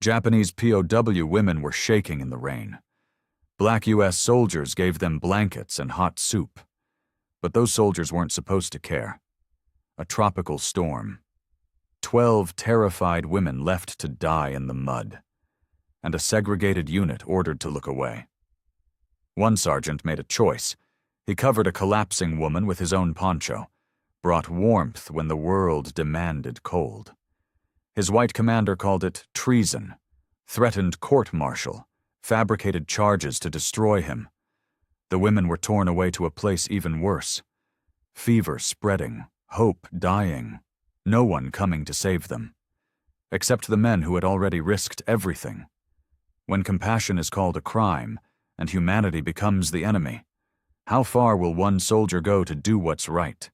Japanese POW women were shaking in the rain. Black U.S. soldiers gave them blankets and hot soup. But those soldiers weren't supposed to care. A tropical storm. 12 terrified women left to die in the mud. And a segregated unit ordered to look away. One sergeant made a choice. He covered a collapsing woman with his own poncho, brought warmth when the world demanded cold. His white commander called it treason, threatened court-martial, fabricated charges to destroy him. The women were torn away to a place even worse. Fever spreading, hope dying, no one coming to save them. Except the men who had already risked everything. When compassion is called a crime, and humanity becomes the enemy, how far will one soldier go to do what's right?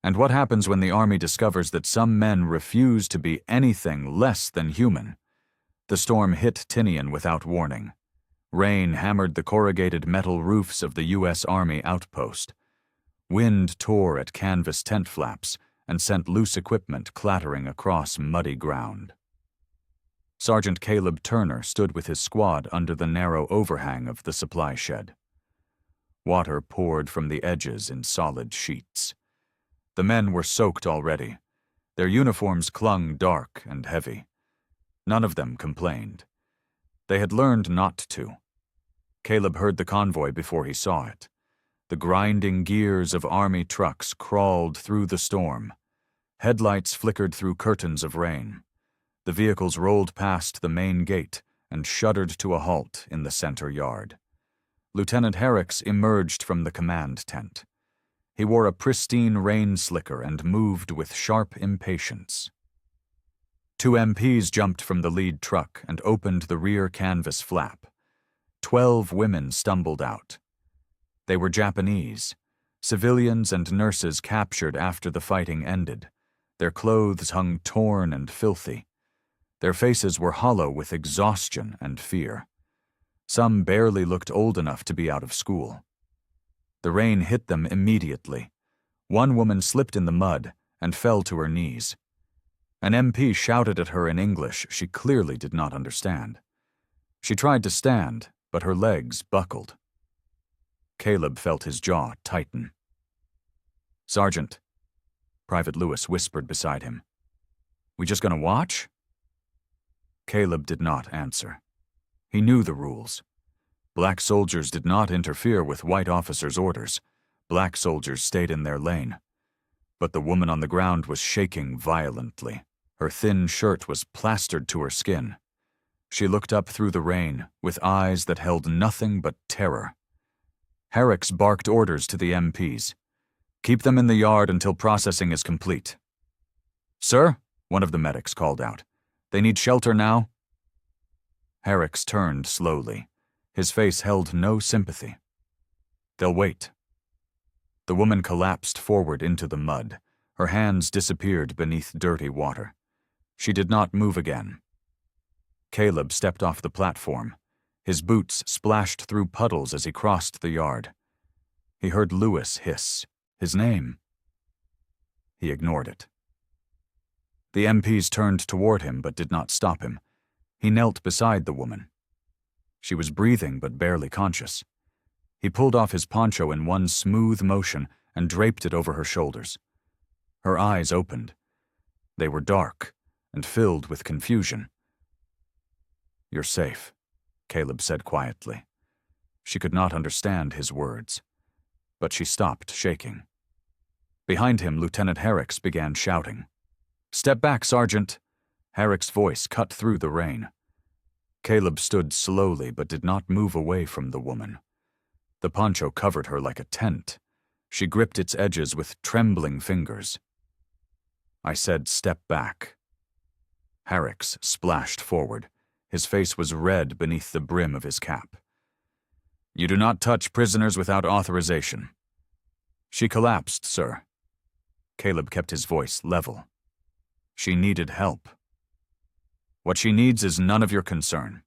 And what happens when the army discovers that some men refuse to be anything less than human? The storm hit Tinian without warning. Rain hammered the corrugated metal roofs of the U.S. Army outpost. Wind tore at canvas tent flaps and sent loose equipment clattering across muddy ground. Sergeant Caleb Turner stood with his squad under the narrow overhang of the supply shed. Water poured from the edges in solid sheets. The men were soaked already. Their uniforms clung dark and heavy. None of them complained. They had learned not to. Caleb heard the convoy before he saw it. The grinding gears of army trucks crawled through the storm. Headlights flickered through curtains of rain. The vehicles rolled past the main gate and shuddered to a halt in the center yard. Lieutenant Herricks emerged from the command tent. He wore a pristine rain slicker and moved with sharp impatience. 2 MPs jumped from the lead truck and opened the rear canvas flap. 12 women stumbled out. They were Japanese, civilians and nurses captured after the fighting ended. Their clothes hung torn and filthy. Their faces were hollow with exhaustion and fear. Some barely looked old enough to be out of school. The rain hit them immediately. One woman slipped in the mud and fell to her knees. An MP shouted at her in English she clearly did not understand. She tried to stand, but her legs buckled. Caleb felt his jaw tighten. "Sergeant," Private Lewis whispered beside him. "We just gonna watch?" Caleb did not answer. He knew the rules. Black soldiers did not interfere with white officers' orders. Black soldiers stayed in their lane. But the woman on the ground was shaking violently. Her thin shirt was plastered to her skin. She looked up through the rain, with eyes that held nothing but terror. Herricks barked orders to the MPs. "Keep them in the yard until processing is complete." "Sir," one of the medics called out. "They need shelter now?" Herricks turned slowly. His face held no sympathy. "They'll wait." The woman collapsed forward into the mud. Her hands disappeared beneath dirty water. She did not move again. Caleb stepped off the platform. His boots splashed through puddles as he crossed the yard. He heard Lewis hiss. His name. He ignored it. The MPs turned toward him but did not stop him. He knelt beside the woman. She was breathing but barely conscious. He pulled off his poncho in one smooth motion and draped it over her shoulders. Her eyes opened. They were dark and filled with confusion. "You're safe," Caleb said quietly. She could not understand his words, but she stopped shaking. Behind him, Lieutenant Herricks began shouting. "Step back, Sergeant!" Herrick's voice cut through the rain. Caleb stood slowly but did not move away from the woman. The poncho covered her like a tent. She gripped its edges with trembling fingers. I said, "Step back." Herricks splashed forward. His face was red beneath the brim of his cap. "You do not touch prisoners without authorization." "She collapsed, sir." Caleb kept his voice level. "She needed help." "What she needs is none of your concern."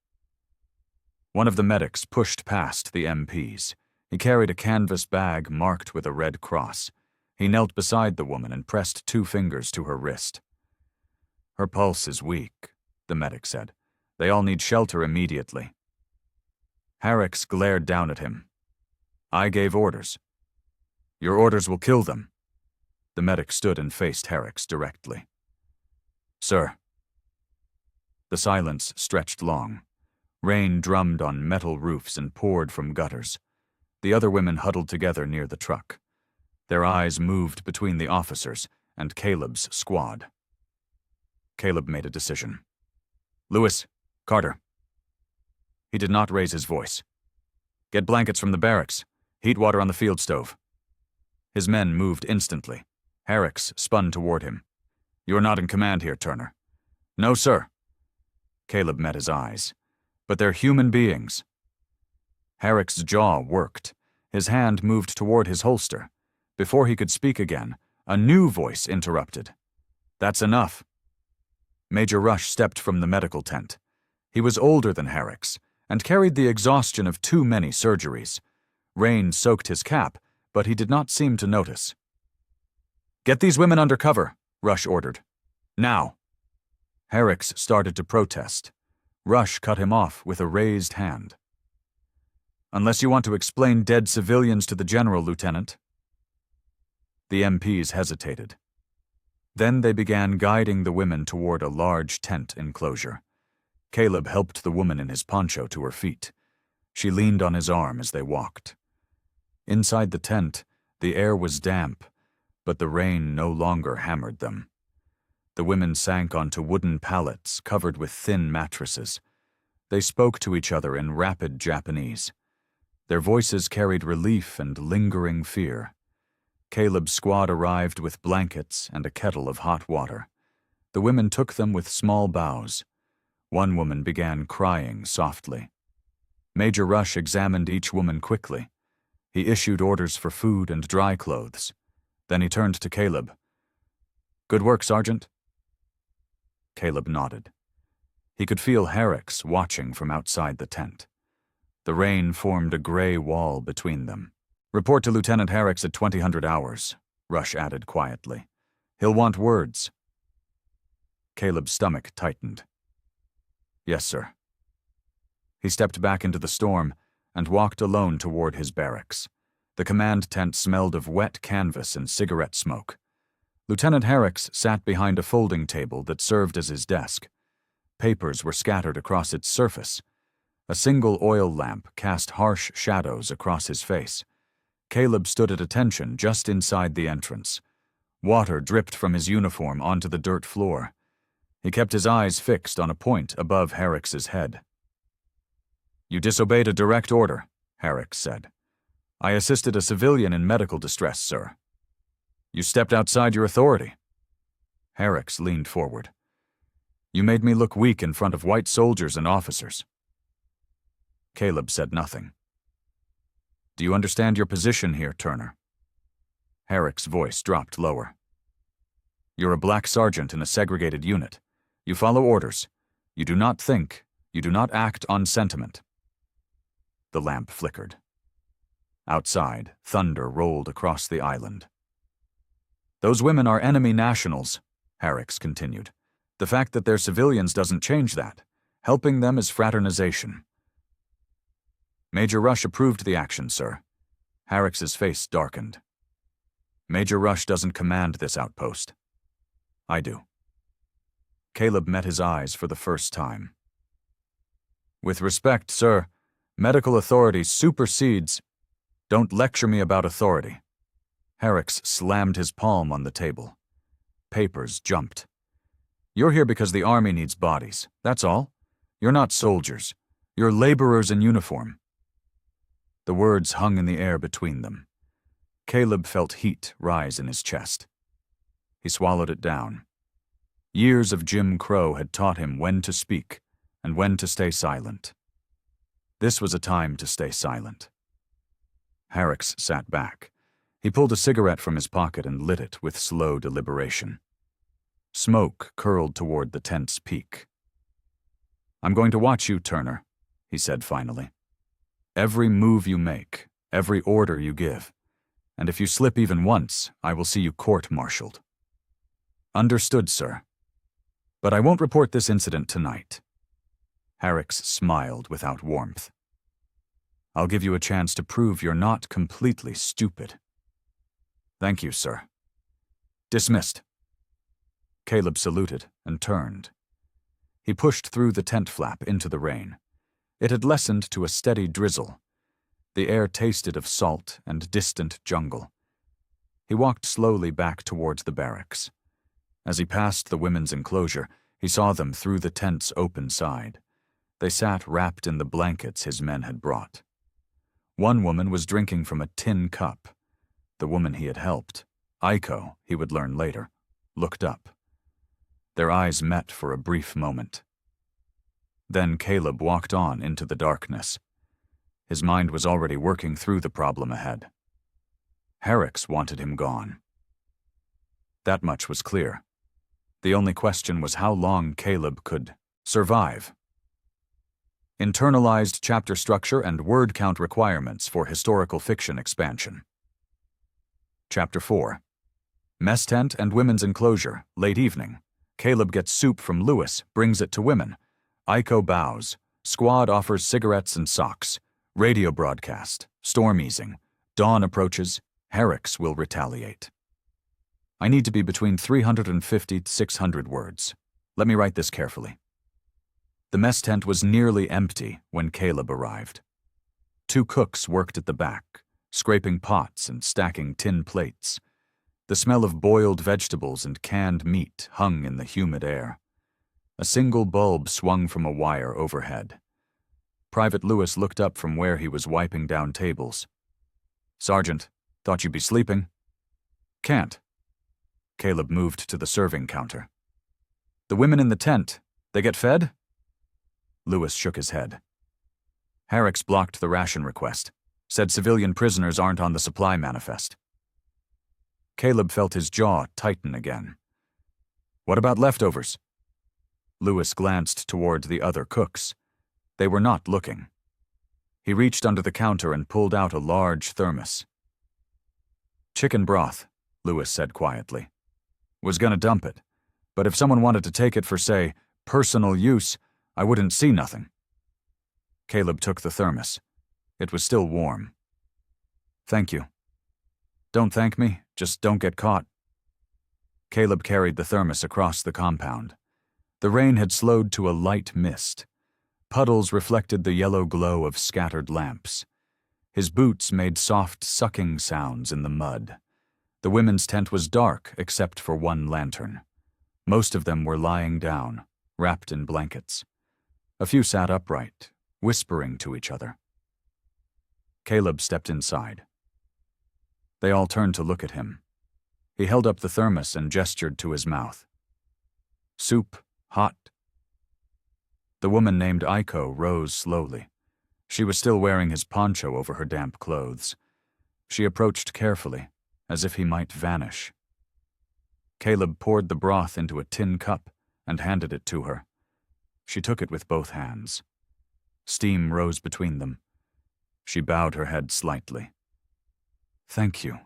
One of the medics pushed past the MPs. He carried a canvas bag marked with a red cross. He knelt beside the woman and pressed 2 fingers to her wrist. "Her pulse is weak," the medic said. They all need shelter immediately. Herrick's glared down at him. I gave orders. Your orders will kill them. The medic stood and faced Herrick's directly. Sir. The silence stretched long. Rain drummed on metal roofs and poured from gutters. The other women huddled together near the truck. Their eyes moved between the officers and Caleb's squad. Caleb made a decision. Lewis, Carter. He did not raise his voice. Get blankets from the barracks. Heat water on the field stove. His men moved instantly. Herrick's spun toward him. You are not in command here, Turner. No, sir. Caleb met his eyes. But they're human beings. Herrick's jaw worked. His hand moved toward his holster. Before he could speak again, a new voice interrupted. That's enough. Major Rush stepped from the medical tent. He was older than Herrick's and carried the exhaustion of too many surgeries. Rain soaked his cap, but he did not seem to notice. Get these women under cover, Rush ordered. Now. Herrick's started to protest. Rush cut him off with a raised hand. Unless you want to explain dead civilians to the general, Lieutenant. The MPs hesitated. Then they began guiding the women toward a large tent enclosure. Caleb helped the woman in his poncho to her feet. She leaned on his arm as they walked. Inside the tent, the air was damp, but the rain no longer hammered them. The women sank onto wooden pallets covered with thin mattresses. They spoke to each other in rapid Japanese. Their voices carried relief and lingering fear. Caleb's squad arrived with blankets and a kettle of hot water. The women took them with small bows. One woman began crying softly. Major Rush examined each woman quickly. He issued orders for food and dry clothes. Then he turned to Caleb. Good work, Sergeant. Caleb nodded. He could feel Herrick's watching from outside the tent. The rain formed a gray wall between them. Report to Lieutenant Herrick's at 2000 hours, Rush added quietly. He'll want words. Caleb's stomach tightened. Yes, sir. He stepped back into the storm and walked alone toward his barracks. The command tent smelled of wet canvas and cigarette smoke. Lieutenant Herrick's sat behind a folding table that served as his desk. Papers were scattered across its surface. A single oil lamp cast harsh shadows across his face. Caleb stood at attention just inside the entrance. Water dripped from his uniform onto the dirt floor. He kept his eyes fixed on a point above Herrick's head. You disobeyed a direct order, Herrick said. I assisted a civilian in medical distress, sir. You stepped outside your authority. Herrick's leaned forward. You made me look weak in front of white soldiers and officers. Caleb said nothing. Do you understand your position here, Turner? Herrick's voice dropped lower. You're a black sergeant in a segregated unit. You follow orders. You do not think. You do not act on sentiment. The lamp flickered. Outside, thunder rolled across the island. Those women are enemy nationals, Herrick's continued. The fact that they're civilians doesn't change that. Helping them is fraternization. Major Rush approved the action, sir. Herrick's face darkened. Major Rush doesn't command this outpost. I do. Caleb met his eyes for the first time. With respect, sir, medical authority supersedes. Don't lecture me about authority. Herrick's slammed his palm on the table. Papers jumped. You're here because the army needs bodies, that's all. You're not soldiers. You're laborers in uniform. The words hung in the air between them. Caleb felt heat rise in his chest. He swallowed it down. Years of Jim Crow had taught him when to speak and when to stay silent. This was a time to stay silent. Herrick's sat back. He pulled a cigarette from his pocket and lit it with slow deliberation. Smoke curled toward the tent's peak. I'm going to watch you, Turner, he said finally. Every move you make, every order you give, and if you slip even once, I will see you court-martialed. Understood, sir. But I won't report this incident tonight. Herrick's smiled without warmth. I'll give you a chance to prove you're not completely stupid. Thank you, sir. Dismissed. Caleb saluted and turned. He pushed through the tent flap into the rain. It had lessened to a steady drizzle. The air tasted of salt and distant jungle. He walked slowly back towards the barracks. As he passed the women's enclosure, he saw them through the tent's open side. They sat wrapped in the blankets his men had brought. One woman was drinking from a tin cup. The woman he had helped, Aiko, he would learn later, looked up. Their eyes met for a brief moment. Then Caleb walked on into the darkness. His mind was already working through the problem ahead. Herrick's wanted him gone. That much was clear. The only question was how long Caleb could survive. Internalized chapter structure and word count requirements for historical fiction expansion. Chapter 4. Mess tent and women's enclosure, late evening. Caleb gets soup from Lewis, brings it to women. Aiko bows. Squad offers cigarettes and socks. Radio broadcast. Storm easing. Dawn approaches. Herrick's will retaliate. I need to be between 350 to 600 words. Let me write this carefully. The mess tent was nearly empty when Caleb arrived. 2 cooks worked at the back, scraping pots and stacking tin plates. The smell of boiled vegetables and canned meat hung in the humid air. A single bulb swung from a wire overhead. Private Lewis looked up from where he was wiping down tables. Sergeant, thought you'd be sleeping. Can't. Caleb moved to the serving counter. The women in the tent, they get fed? Lewis shook his head. Herrick's blocked the ration request, said civilian prisoners aren't on the supply manifest. Caleb felt his jaw tighten again. What about leftovers? Lewis glanced toward the other cooks. They were not looking. He reached under the counter and pulled out a large thermos. Chicken broth, Lewis said quietly. Was gonna dump it, but if someone wanted to take it for, say, personal use, I wouldn't see nothing. Caleb took the thermos. It was still warm. Thank you. Don't thank me, just don't get caught. Caleb carried the thermos across the compound. The rain had slowed to a light mist. Puddles reflected the yellow glow of scattered lamps. His boots made soft sucking sounds in the mud. The women's tent was dark except for one lantern. Most of them were lying down, wrapped in blankets. A few sat upright, whispering to each other. Caleb stepped inside. They all turned to look at him. He held up the thermos and gestured to his mouth. Soup, hot. The woman named Aiko rose slowly. She was still wearing his poncho over her damp clothes. She approached carefully, as if he might vanish. Caleb poured the broth into a tin cup and handed it to her. She took it with both hands. Steam rose between them. She bowed her head slightly. Thank you,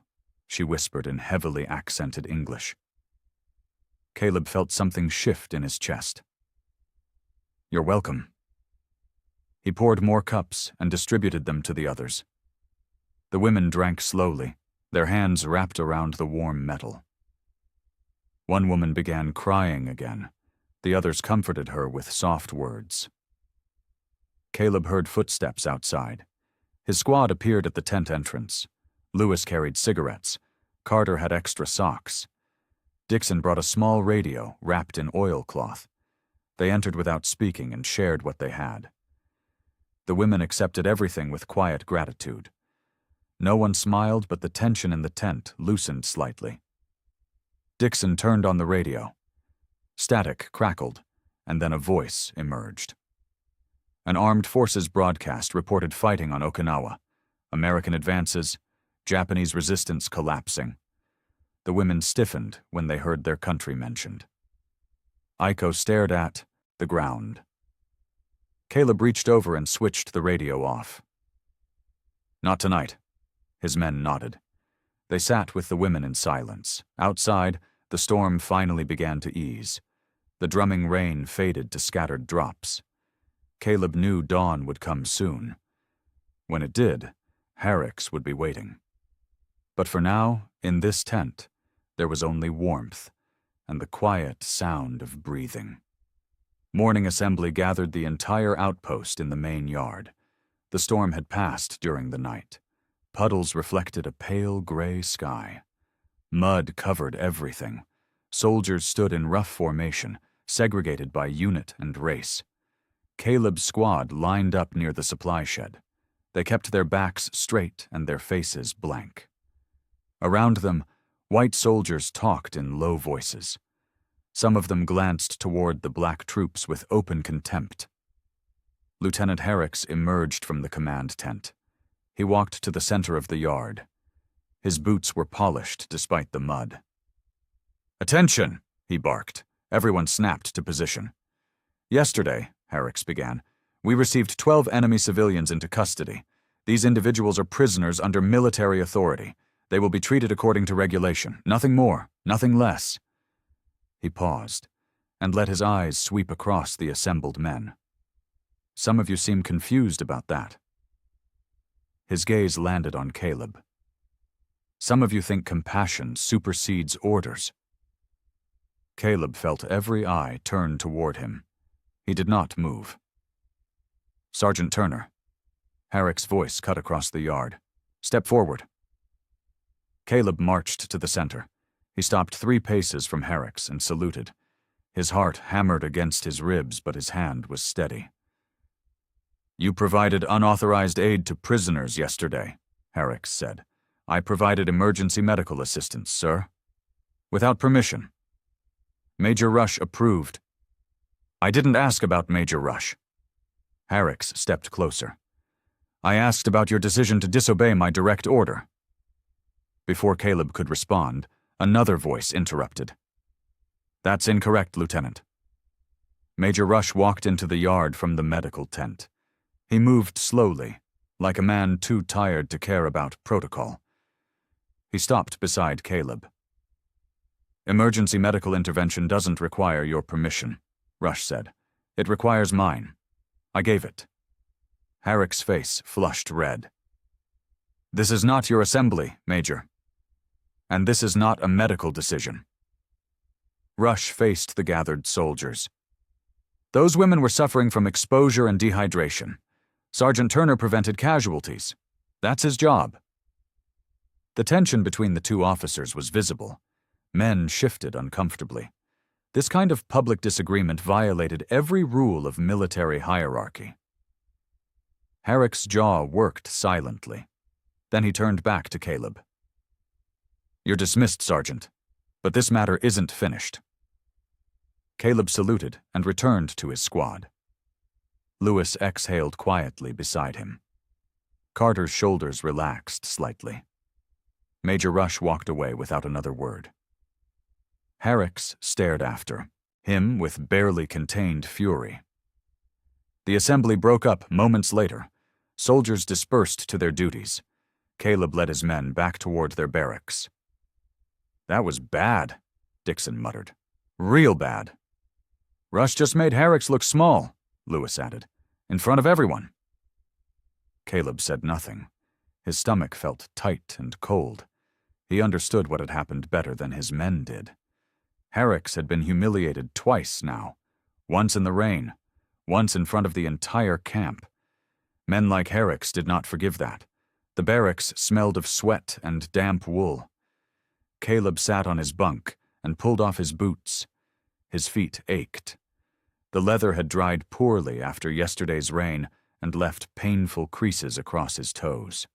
she whispered in heavily accented English. Caleb felt something shift in his chest. You're welcome. He poured more cups and distributed them to the others. The women drank slowly, their hands wrapped around the warm metal. One woman began crying again. The others comforted her with soft words. Caleb heard footsteps outside. His squad appeared at the tent entrance. Lewis carried cigarettes. Carter had extra socks. Dixon brought a small radio wrapped in oilcloth. They entered without speaking and shared what they had. The women accepted everything with quiet gratitude. No one smiled, but the tension in the tent loosened slightly. Dixon turned on the radio. Static crackled, and then a voice emerged. An armed forces broadcast reported fighting on Okinawa. American advances, Japanese resistance collapsing. The women stiffened when they heard their country mentioned. Aiko stared at the ground. Caleb reached over and switched the radio off. Not tonight. His men nodded. They sat with the women in silence. Outside, the storm finally began to ease. The drumming rain faded to scattered drops. Caleb knew dawn would come soon. When it did, Herrick's would be waiting. But for now, in this tent, there was only warmth and the quiet sound of breathing. Morning assembly gathered the entire outpost in the main yard. The storm had passed during the night. Puddles reflected a pale gray sky. Mud covered everything. Soldiers stood in rough formation, segregated by unit and race. Caleb's squad lined up near the supply shed. They kept their backs straight and their faces blank. Around them, white soldiers talked in low voices. Some of them glanced toward the black troops with open contempt. Lieutenant Herrick's emerged from the command tent. He walked to the center of the yard. His boots were polished despite the mud. "Attention!" he barked. Everyone snapped to position. "Yesterday," Herrick's began, "we received 12 enemy civilians into custody. These individuals are prisoners under military authority. They will be treated according to regulation. Nothing more, nothing less." He paused and let his eyes sweep across the assembled men. "Some of you seem confused about that." His gaze landed on Caleb. "Some of you think compassion supersedes orders." Caleb felt every eye turn toward him. He did not move. "Sergeant Turner." Herrick's voice cut across the yard. "Step forward." Caleb marched to the center. He stopped 3 paces from Herrick's and saluted. His heart hammered against his ribs, but his hand was steady. "You provided unauthorized aid to prisoners yesterday," Herrick said. "I provided emergency medical assistance, sir. Without permission." Major Rush approved. "I didn't ask about Major Rush." Herrick stepped closer. "I asked about your decision to disobey my direct order." Before Caleb could respond, another voice interrupted. "That's incorrect, Lieutenant." Major Rush walked into the yard from the medical tent. He moved slowly, like a man too tired to care about protocol. He stopped beside Caleb. "Emergency medical intervention doesn't require your permission," Rush said. "It requires mine. I gave it." Herrick's face flushed red. "This is not your assembly, Major. And this is not a medical decision." Rush faced the gathered soldiers. "Those women were suffering from exposure and dehydration. Sergeant Turner prevented casualties. That's his job." The tension between the 2 officers was visible. Men shifted uncomfortably. This kind of public disagreement violated every rule of military hierarchy. Herrick's jaw worked silently. Then he turned back to Caleb. "You're dismissed, Sergeant, but this matter isn't finished." Caleb saluted and returned to his squad. Lewis exhaled quietly beside him. Carter's shoulders relaxed slightly. Major Rush walked away without another word. Herrick's stared after, him with barely contained fury. The assembly broke up moments later. Soldiers dispersed to their duties. Caleb led his men back toward their barracks. "That was bad," Dixon muttered. "Real bad." "Rush just made Herrick's look small," Lewis added, "in front of everyone." Caleb said nothing. His stomach felt tight and cold. He understood what had happened better than his men did. Herrick's had been humiliated twice now, once in the rain, once in front of the entire camp. Men like Herrick's did not forgive that. The barracks smelled of sweat and damp wool. Caleb sat on his bunk and pulled off his boots. His feet ached. The leather had dried poorly after yesterday's rain and left painful creases across his toes.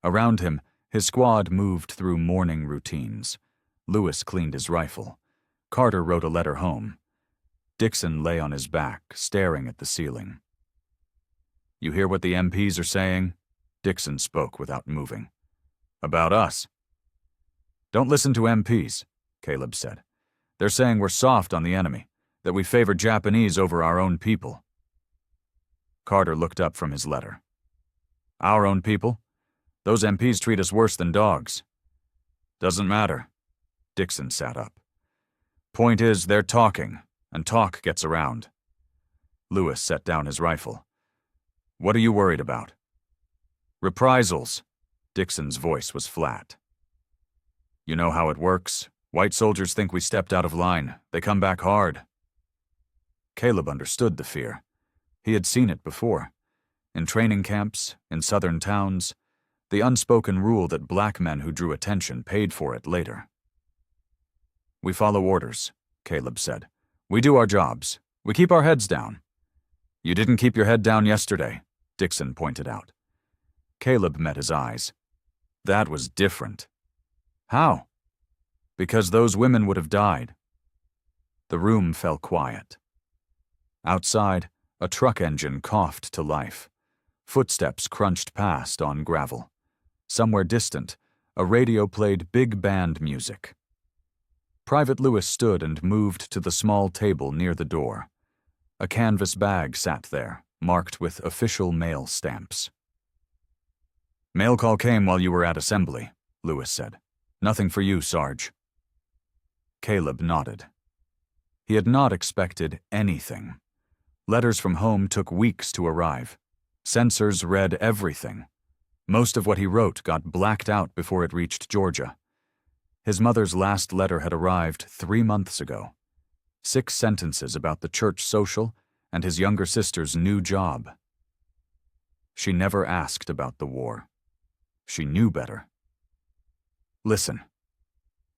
Around him, his squad moved through morning routines. Lewis cleaned his rifle. Carter wrote a letter home. Dixon lay on his back, staring at the ceiling. "You hear what the MPs are saying?" Dixon spoke without moving. "About us." "Don't listen to MPs," Caleb said. "They're saying we're soft on the enemy, that we favor Japanese over our own people." Carter looked up from his letter. "Our own people? Those MPs treat us worse than dogs." "Doesn't matter." Dixon sat up. "Point is, they're talking, and talk gets around." Lewis set down his rifle. "What are you worried about?" "Reprisals." Dixon's voice was flat. "You know how it works. White soldiers think we stepped out of line. They come back hard." Caleb understood the fear. He had seen it before. In training camps, in southern towns, the unspoken rule that black men who drew attention paid for it later. "We follow orders," Caleb said. "We do our jobs. We keep our heads down." "You didn't keep your head down yesterday," Dixon pointed out. Caleb met his eyes. "That was different." "How?" "Because those women would have died." The room fell quiet. Outside, a truck engine coughed to life. Footsteps crunched past on gravel. Somewhere distant, a radio played big band music. Private Lewis stood and moved to the small table near the door. A canvas bag sat there, marked with official mail stamps. "Mail call came while you were at assembly," Lewis said. "Nothing for you, Sarge." Caleb nodded. He had not expected anything. Letters from home took weeks to arrive. Censors read everything. Most of what he wrote got blacked out before it reached Georgia. His mother's last letter had arrived 3 months ago. 6 sentences about the church social and his younger sister's new job. She never asked about the war. She knew better. "Listen."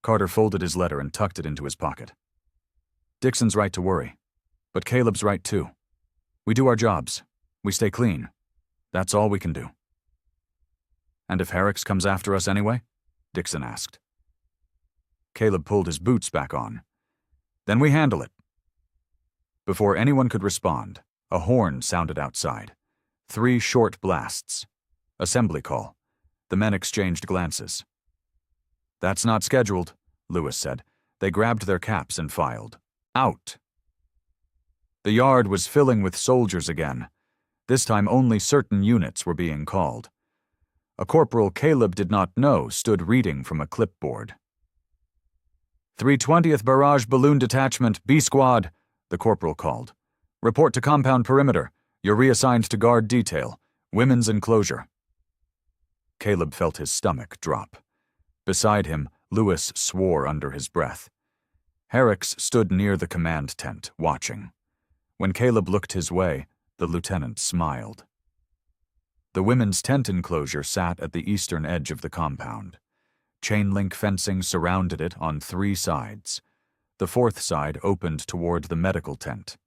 Carter folded his letter and tucked it into his pocket. "Dixon's right to worry, but Caleb's right too. We do our jobs. We stay clean. That's all we can do." "And if Herrick's comes after us anyway?" Dixon asked. Caleb pulled his boots back on. "Then we handle it." Before anyone could respond, a horn sounded outside. 3 short blasts. Assembly call. The men exchanged glances. "That's not scheduled," Lewis said. They grabbed their caps and filed. "Out." The yard was filling with soldiers again. This time only certain units were being called. A corporal Caleb did not know stood reading from a clipboard. 320th Barrage Balloon Detachment, B Squad, the corporal called. "Report to compound perimeter. You're reassigned to guard detail. Women's enclosure." Caleb felt his stomach drop. Beside him, Lewis swore under his breath. Herrick's stood near the command tent, watching. When Caleb looked his way, the lieutenant smiled. The women's tent enclosure sat at the eastern edge of the compound. Chain-link fencing surrounded it on 3 sides. The 4th side opened toward the medical tent.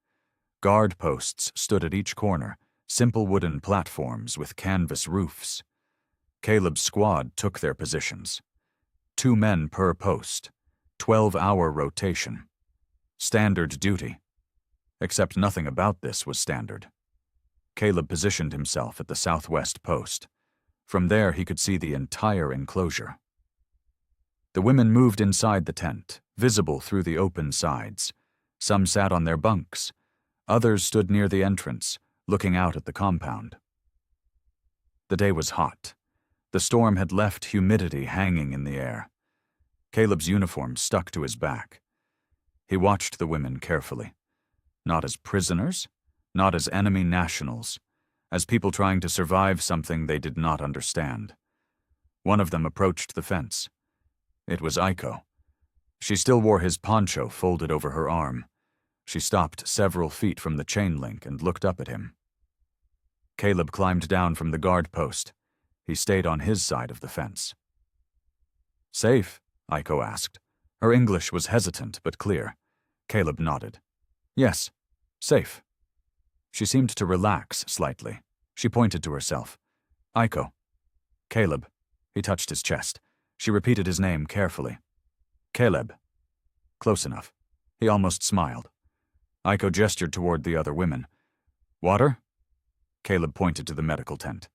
Guard posts stood at each corner, simple wooden platforms with canvas roofs. Caleb's squad took their positions. 2 men per post. 12-hour rotation. Standard duty. Except nothing about this was standard. Caleb positioned himself at the southwest post. From there he could see the entire enclosure. The women moved inside the tent, visible through the open sides. Some sat on their bunks. Others stood near the entrance, looking out at the compound. The day was hot. The storm had left humidity hanging in the air. Caleb's uniform stuck to his back. He watched the women carefully. Not as prisoners, not as enemy nationals, as people trying to survive something they did not understand. One of them approached the fence. It was Aiko. She still wore his poncho folded over her arm. She stopped several feet from the chain link and looked up at him. Caleb climbed down from the guard post. He stayed on his side of the fence. "Safe?" Aiko asked. Her English was hesitant but clear. Caleb nodded. "Yes, safe." She seemed to relax slightly. She pointed to herself. "Aiko." "Caleb." He touched his chest. She repeated his name carefully. "Caleb." Close enough. He almost smiled. Aiko gestured toward the other women. "Water?" Caleb pointed to the medical tent.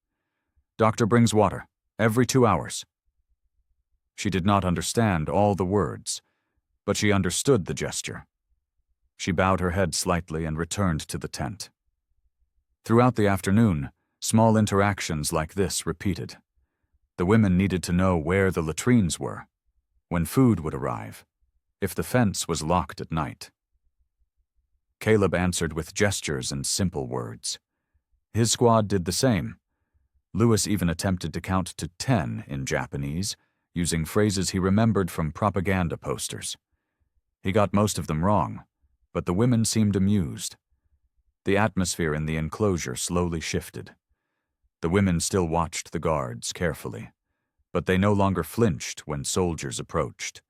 "Doctor brings water, every 2 hours." She did not understand all the words, but she understood the gesture. She bowed her head slightly and returned to the tent. Throughout the afternoon, small interactions like this repeated. The women needed to know where the latrines were, when food would arrive, if the fence was locked at night. Caleb answered with gestures and simple words. His squad did the same. Lewis even attempted to count to 10 in Japanese, using phrases he remembered from propaganda posters. He got most of them wrong, but the women seemed amused. The atmosphere in the enclosure slowly shifted. The women still watched the guards carefully, but they no longer flinched when soldiers approached.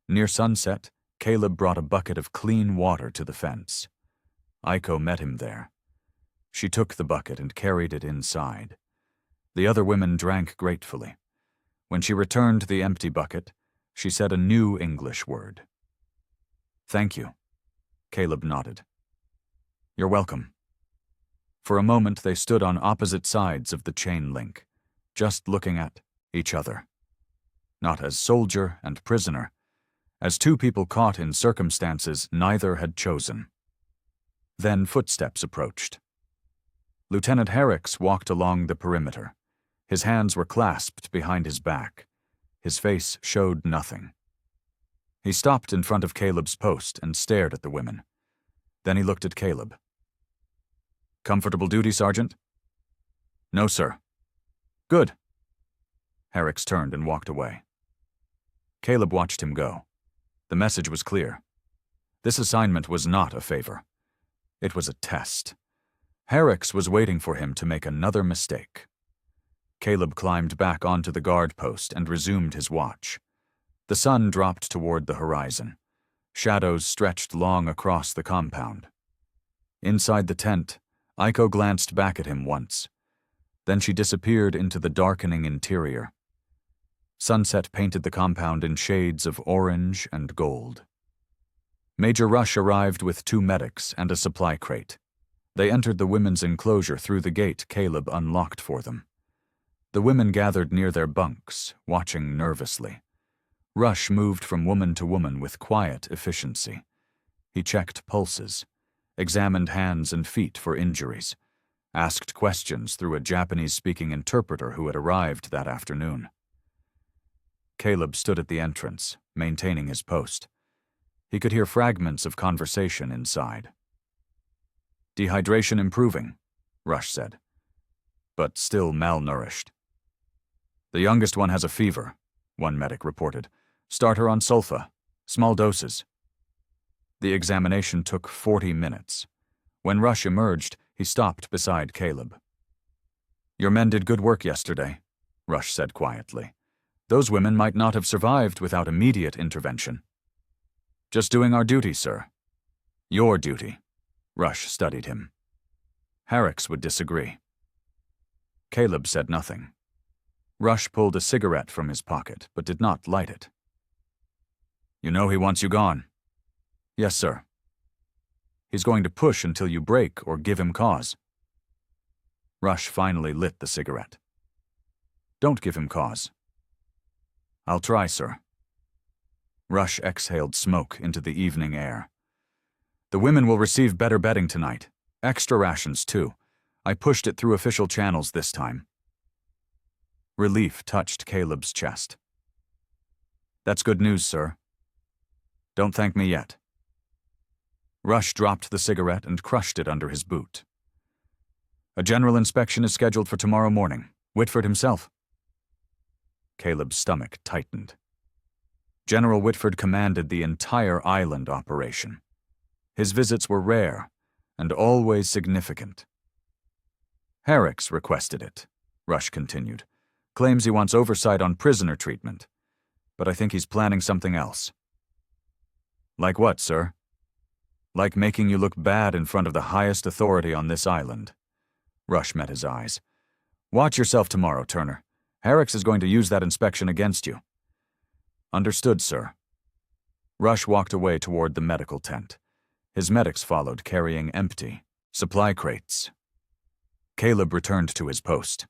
Near sunset, Caleb brought a bucket of clean water to the fence. Aiko met him there. She took the bucket and carried it inside. The other women drank gratefully. When she returned the empty bucket, she said a new English word. "Thank you." Caleb nodded. "You're welcome." For a moment they stood on opposite sides of the chain link, just looking at each other. Not as soldier and prisoner, as two people caught in circumstances neither had chosen. Then footsteps approached. Lieutenant Herricks walked along the perimeter. His hands were clasped behind his back. His face showed nothing. He stopped in front of Caleb's post and stared at the women. Then he looked at Caleb. "Comfortable duty, Sergeant?" "No, sir." "Good." Herricks turned and walked away. Caleb watched him go. The message was clear. This assignment was not a favor. It was a test. Herricks was waiting for him to make another mistake. Caleb climbed back onto the guard post and resumed his watch. The sun dropped toward the horizon. Shadows stretched long across the compound. Inside the tent, Aiko glanced back at him once. Then she disappeared into the darkening interior. Sunset painted the compound in shades of orange and gold. Major Rush arrived with 2 medics and a supply crate. They entered the women's enclosure through the gate Caleb unlocked for them. The women gathered near their bunks, watching nervously. Rush moved from woman to woman with quiet efficiency. He checked pulses, examined hands and feet for injuries, asked questions through a Japanese-speaking interpreter who had arrived that afternoon. Caleb stood at the entrance, maintaining his post. He could hear fragments of conversation inside. "Dehydration improving," Rush said, "but still malnourished." "The youngest one has a fever," one medic reported. "Start her on sulfa, small doses." The examination took 40 minutes. When Rush emerged, he stopped beside Caleb. "Your men did good work yesterday," Rush said quietly. "Those women might not have survived without immediate intervention." "Just doing our duty, sir." "Your duty." Rush studied him. Herricks would disagree. Caleb said nothing. Rush pulled a cigarette from his pocket, but did not light it. "You know he wants you gone." "Yes, sir." "He's going to push until you break or give him cause." Rush finally lit the cigarette. "Don't give him cause." "I'll try, sir." Rush exhaled smoke into the evening air. "The women will receive better bedding tonight. Extra rations, too. I pushed it through official channels this time." Relief touched Caleb's chest. "That's good news, sir." "Don't thank me yet." Rush dropped the cigarette and crushed it under his boot. "A general inspection is scheduled for tomorrow morning. Whitford himself." Caleb's stomach tightened. General Whitford commanded the entire island operation. His visits were rare and always significant. "Herricks requested it," Rush continued. "Claims he wants oversight on prisoner treatment, but I think he's planning something else." "Like what, sir?" "Like making you look bad in front of the highest authority on this island." Rush met his eyes. "Watch yourself tomorrow, Turner. Herricks is going to use that inspection against you." "Understood, sir." Rush walked away toward the medical tent. His medics followed, carrying empty supply crates. Caleb returned to his post.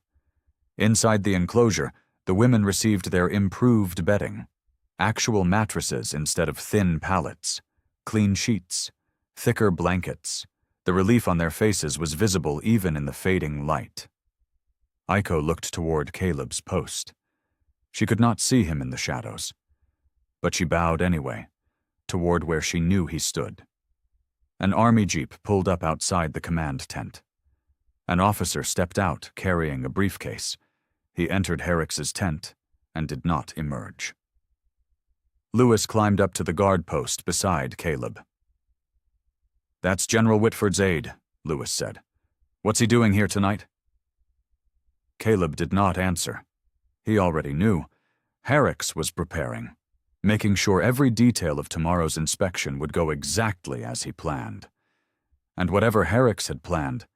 Inside the enclosure, the women received their improved bedding. Actual mattresses instead of thin pallets, clean sheets, thicker blankets. The relief on their faces was visible even in the fading light. Aiko looked toward Caleb's post. She could not see him in the shadows, but she bowed anyway, toward where she knew he stood. An army jeep pulled up outside the command tent. An officer stepped out carrying a briefcase. He entered Herrick's tent and did not emerge. Lewis climbed up to the guard post beside Caleb. "That's General Whitford's aide," Lewis said. "What's he doing here tonight?" Caleb did not answer. He already knew. Herrick's was preparing, making sure every detail of tomorrow's inspection would go exactly as he planned. And whatever Herrick's had planned,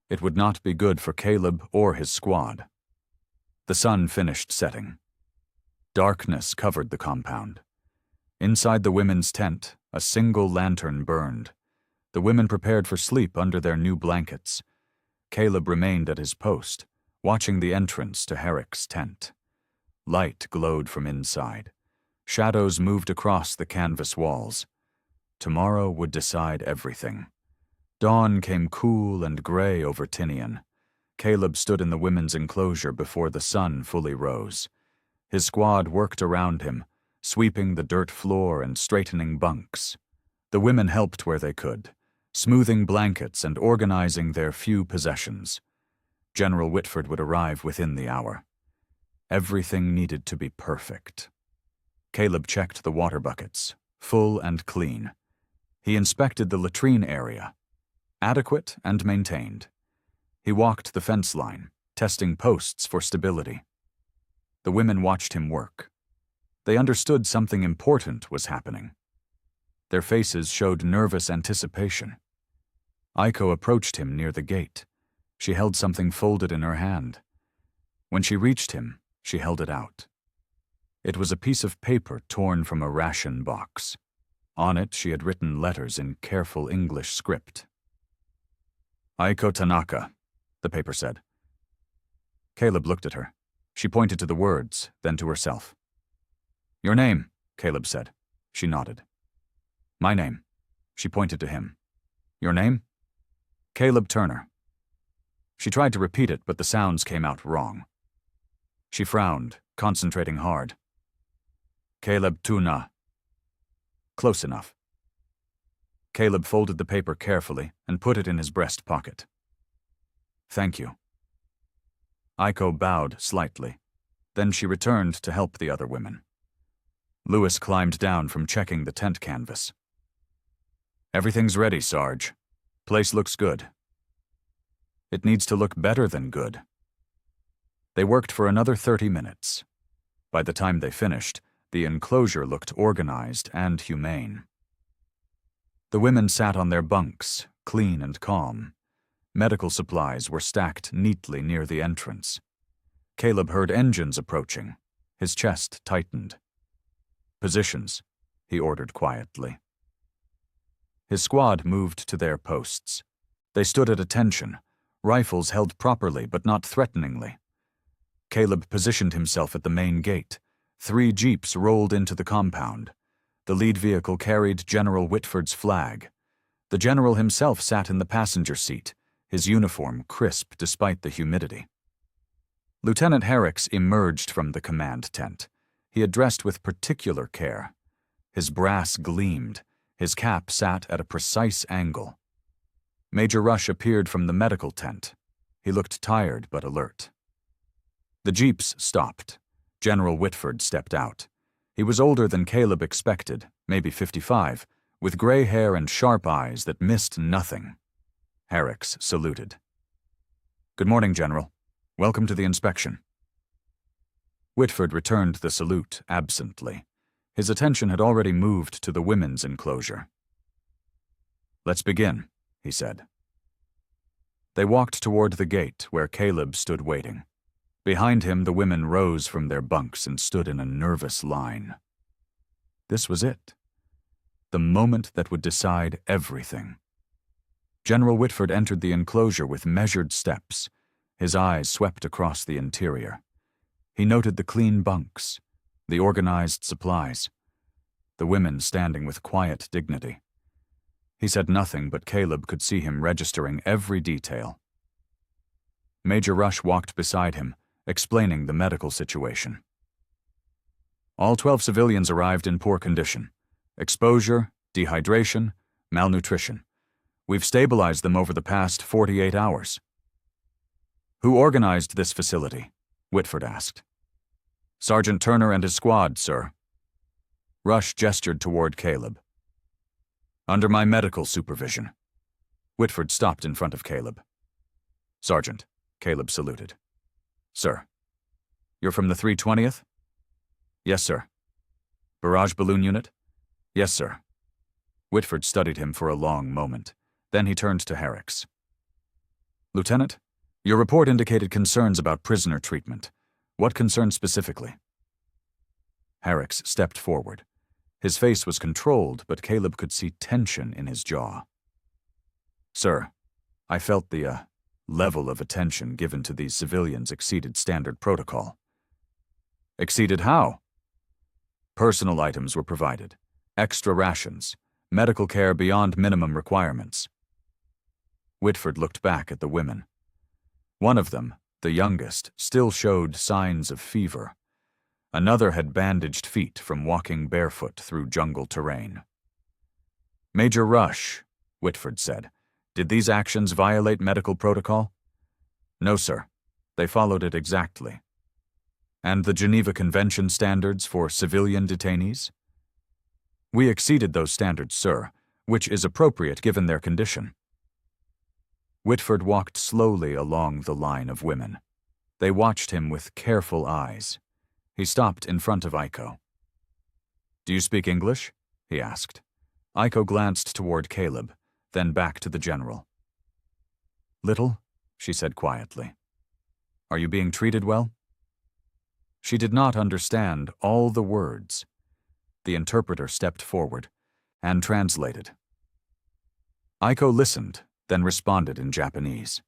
it would not be good for Caleb or his squad. The sun finished setting. Darkness covered the compound. Inside the women's tent, a single lantern burned. The women prepared for sleep under their new blankets. Caleb remained at his post, watching the entrance to Herrick's tent. Light glowed from inside. Shadows moved across the canvas walls. Tomorrow would decide everything. Dawn came cool and gray over Tinian. Caleb stood in the women's enclosure before the sun fully rose. His squad worked around him, sweeping the dirt floor and straightening bunks. The women helped where they could, smoothing blankets and organizing their few possessions. General Whitford would arrive within the hour. Everything needed to be perfect. Caleb checked the water buckets, full and clean. He inspected the latrine area, adequate and maintained. He walked the fence line, testing posts for stability. The women watched him work. They understood something important was happening. Their faces showed nervous anticipation. Aiko approached him near the gate. She held something folded in her hand. When she reached him, she held it out. It was a piece of paper torn from a ration box. On it, she had written letters in careful English script. "Aiko Tanaka," the paper said. Caleb looked at her. She pointed to the words, then to herself. "Your name," Caleb said. She nodded. "My name." She pointed to him. "Your name?" "Caleb Turner." She tried to repeat it, but the sounds came out wrong. She frowned, concentrating hard. "Caleb Tuna." Close enough. Caleb folded the paper carefully and put it in his breast pocket. "Thank you." Aiko bowed slightly. Then she returned to help the other women. Lewis climbed down from checking the tent canvas. "Everything's ready, Sarge. Place looks good." "It needs to look better than good." They worked for another 30 minutes. By the time they finished, the enclosure looked organized and humane. The women sat on their bunks, clean and calm. Medical supplies were stacked neatly near the entrance. Caleb heard engines approaching. His chest tightened. "Positions," he ordered quietly. His squad moved to their posts. They stood at attention, rifles held properly but not threateningly. Caleb positioned himself at the main gate. 3 jeeps rolled into the compound. The lead vehicle carried General Whitford's flag. The general himself sat in the passenger seat, his uniform crisp despite the humidity. Lieutenant Herrick's emerged from the command tent. He had dressed with particular care. His brass gleamed. His cap sat at a precise angle. Major Rush appeared from the medical tent. He looked tired but alert. The jeeps stopped. General Whitford stepped out. He was older than Caleb expected, maybe 55, with gray hair and sharp eyes that missed nothing. Herrick's saluted. "Good morning, General. Welcome to the inspection." Whitford returned the salute absently. His attention had already moved to the women's enclosure. "Let's begin," he said. They walked toward the gate where Caleb stood waiting. Behind him, the women rose from their bunks and stood in a nervous line. This was it. The moment that would decide everything. General Whitford entered the enclosure with measured steps. His eyes swept across the interior. He noted the clean bunks, the organized supplies, the women standing with quiet dignity. He said nothing, but Caleb could see him registering every detail. Major Rush walked beside him, explaining the medical situation. All 12 civilians arrived in poor condition. Exposure, dehydration, malnutrition. We've stabilized them over the past 48 hours. Who organized this facility? Whitford asked. Sergeant Turner and his squad, sir. Rush gestured toward Caleb. Under my medical supervision. Whitford stopped in front of Caleb. Sergeant, Caleb saluted. Sir. You're from the 320th? Yes, sir. Barrage balloon unit? Yes, sir. Whitford studied him for a long moment. Then he turned to Herricks. Lieutenant, your report indicated concerns about prisoner treatment. What concerns specifically? Herricks stepped forward. His face was controlled, but Caleb could see tension in his jaw. Sir, I felt the level of attention given to these civilians exceeded standard protocol. Exceeded how? Personal items were provided, extra rations, medical care beyond minimum requirements. Whitford looked back at the women. One of them, the youngest, still showed signs of fever. Another had bandaged feet from walking barefoot through jungle terrain. Major Rush, Whitford said, did these actions violate medical protocol? No, sir. They followed it exactly. And the Geneva Convention standards for civilian detainees? We exceeded those standards, sir, which is appropriate given their condition. Whitford walked slowly along the line of women. They watched him with careful eyes. He stopped in front of Aiko. Do you speak English? He asked. Aiko glanced toward Caleb, then back to the general. Little, she said quietly. Are you being treated well? She did not understand all the words. The interpreter stepped forward and translated. Aiko listened, then responded in Japanese.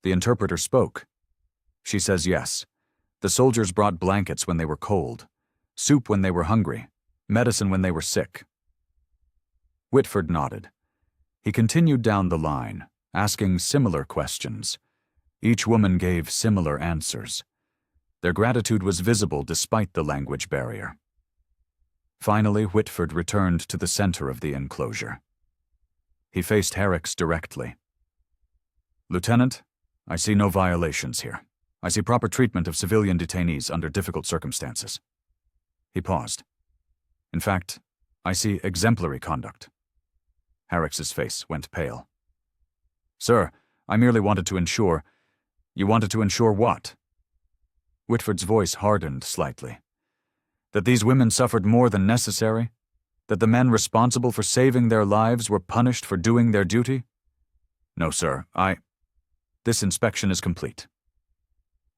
The interpreter spoke. She says yes. The soldiers brought blankets when they were cold, soup when they were hungry, medicine when they were sick. Whitford nodded. He continued down the line, asking similar questions. Each woman gave similar answers. Their gratitude was visible despite the language barrier. Finally, Whitford returned to the center of the enclosure. He faced Herricks directly. Lieutenant, I see no violations here. I see proper treatment of civilian detainees under difficult circumstances. He paused. In fact, I see exemplary conduct. Herricks's face went pale. Sir, I merely wanted to ensure— You wanted to ensure what? Whitford's voice hardened slightly. That these women suffered more than necessary? That the men responsible for saving their lives were punished for doing their duty? No, sir, This inspection is complete.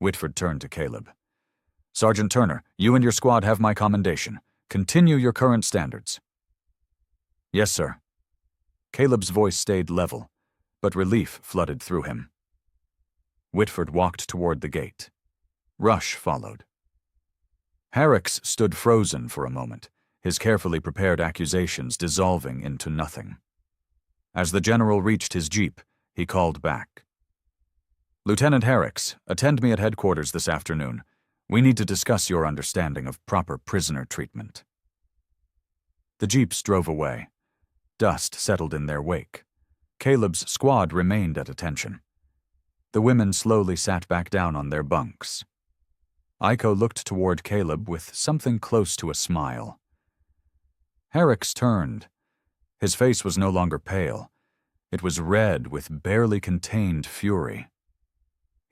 Whitford turned to Caleb. Sergeant Turner, you and your squad have my commendation. Continue your current standards. Yes, sir. Caleb's voice stayed level, but relief flooded through him. Whitford walked toward the gate. Rush followed. Herricks stood frozen for a moment, his carefully prepared accusations dissolving into nothing. As the general reached his jeep, he called back. Lieutenant Herricks, attend me at headquarters this afternoon. We need to discuss your understanding of proper prisoner treatment. The jeeps drove away. Dust settled in their wake. Caleb's squad remained at attention. The women slowly sat back down on their bunks. Aiko looked toward Caleb with something close to a smile. Herricks turned. His face was no longer pale. It was red with barely contained fury.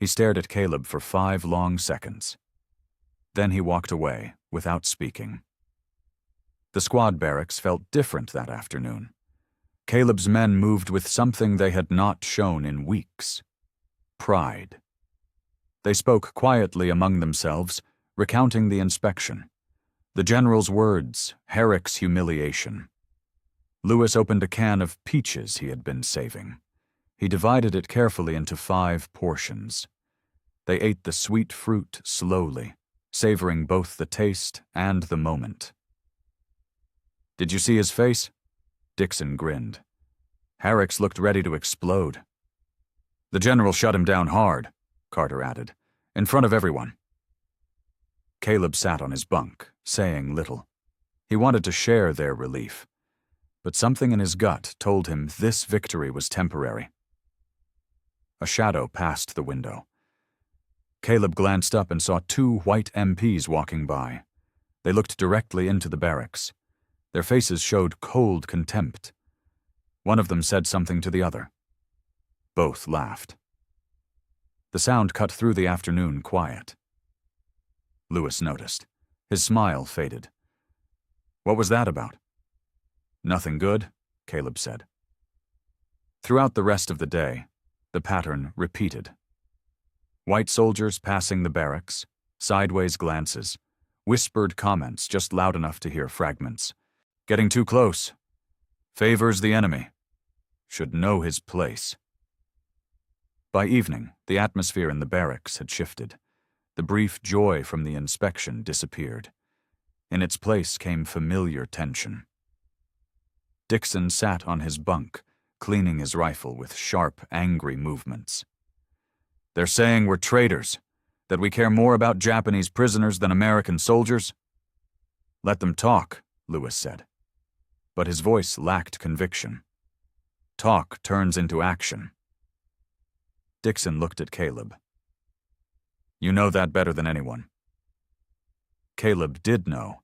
He stared at Caleb for 5 long seconds. Then he walked away, without speaking. The squad barracks felt different that afternoon. Caleb's men moved with something they had not shown in weeks: pride. They spoke quietly among themselves, recounting the inspection. The general's words, Herrick's humiliation. Lewis opened a can of peaches he had been saving. He divided it carefully into 5 portions. They ate the sweet fruit slowly, savoring both the taste and the moment. Did you see his face? Dixon grinned. Herricks looked ready to explode. The general shut him down hard, Carter added, in front of everyone. Caleb sat on his bunk, saying little. He wanted to share their relief. but something in his gut told him this victory was temporary. A shadow passed the window. Caleb glanced up and saw 2 white MPs walking by. They looked directly into the barracks. Their faces showed cold contempt. One of them said something to the other. Both laughed. The sound cut through the afternoon quiet. Lewis noticed. His smile faded. What was that about? Nothing good, Caleb said. Throughout the rest of the day, the pattern repeated. White soldiers passing the barracks, sideways glances, whispered comments just loud enough to hear fragments. Getting too close. Favors the enemy. Should know his place. By evening, the atmosphere in the barracks had shifted. The brief joy from the inspection disappeared. In its place came familiar tension. Dixon sat on his bunk, cleaning his rifle with sharp, angry movements. They're saying we're traitors, that we care more about Japanese prisoners than American soldiers? Let them talk, Lewis said. But his voice lacked conviction. Talk turns into action. Dixon looked at Caleb. You know that better than anyone. Caleb did know.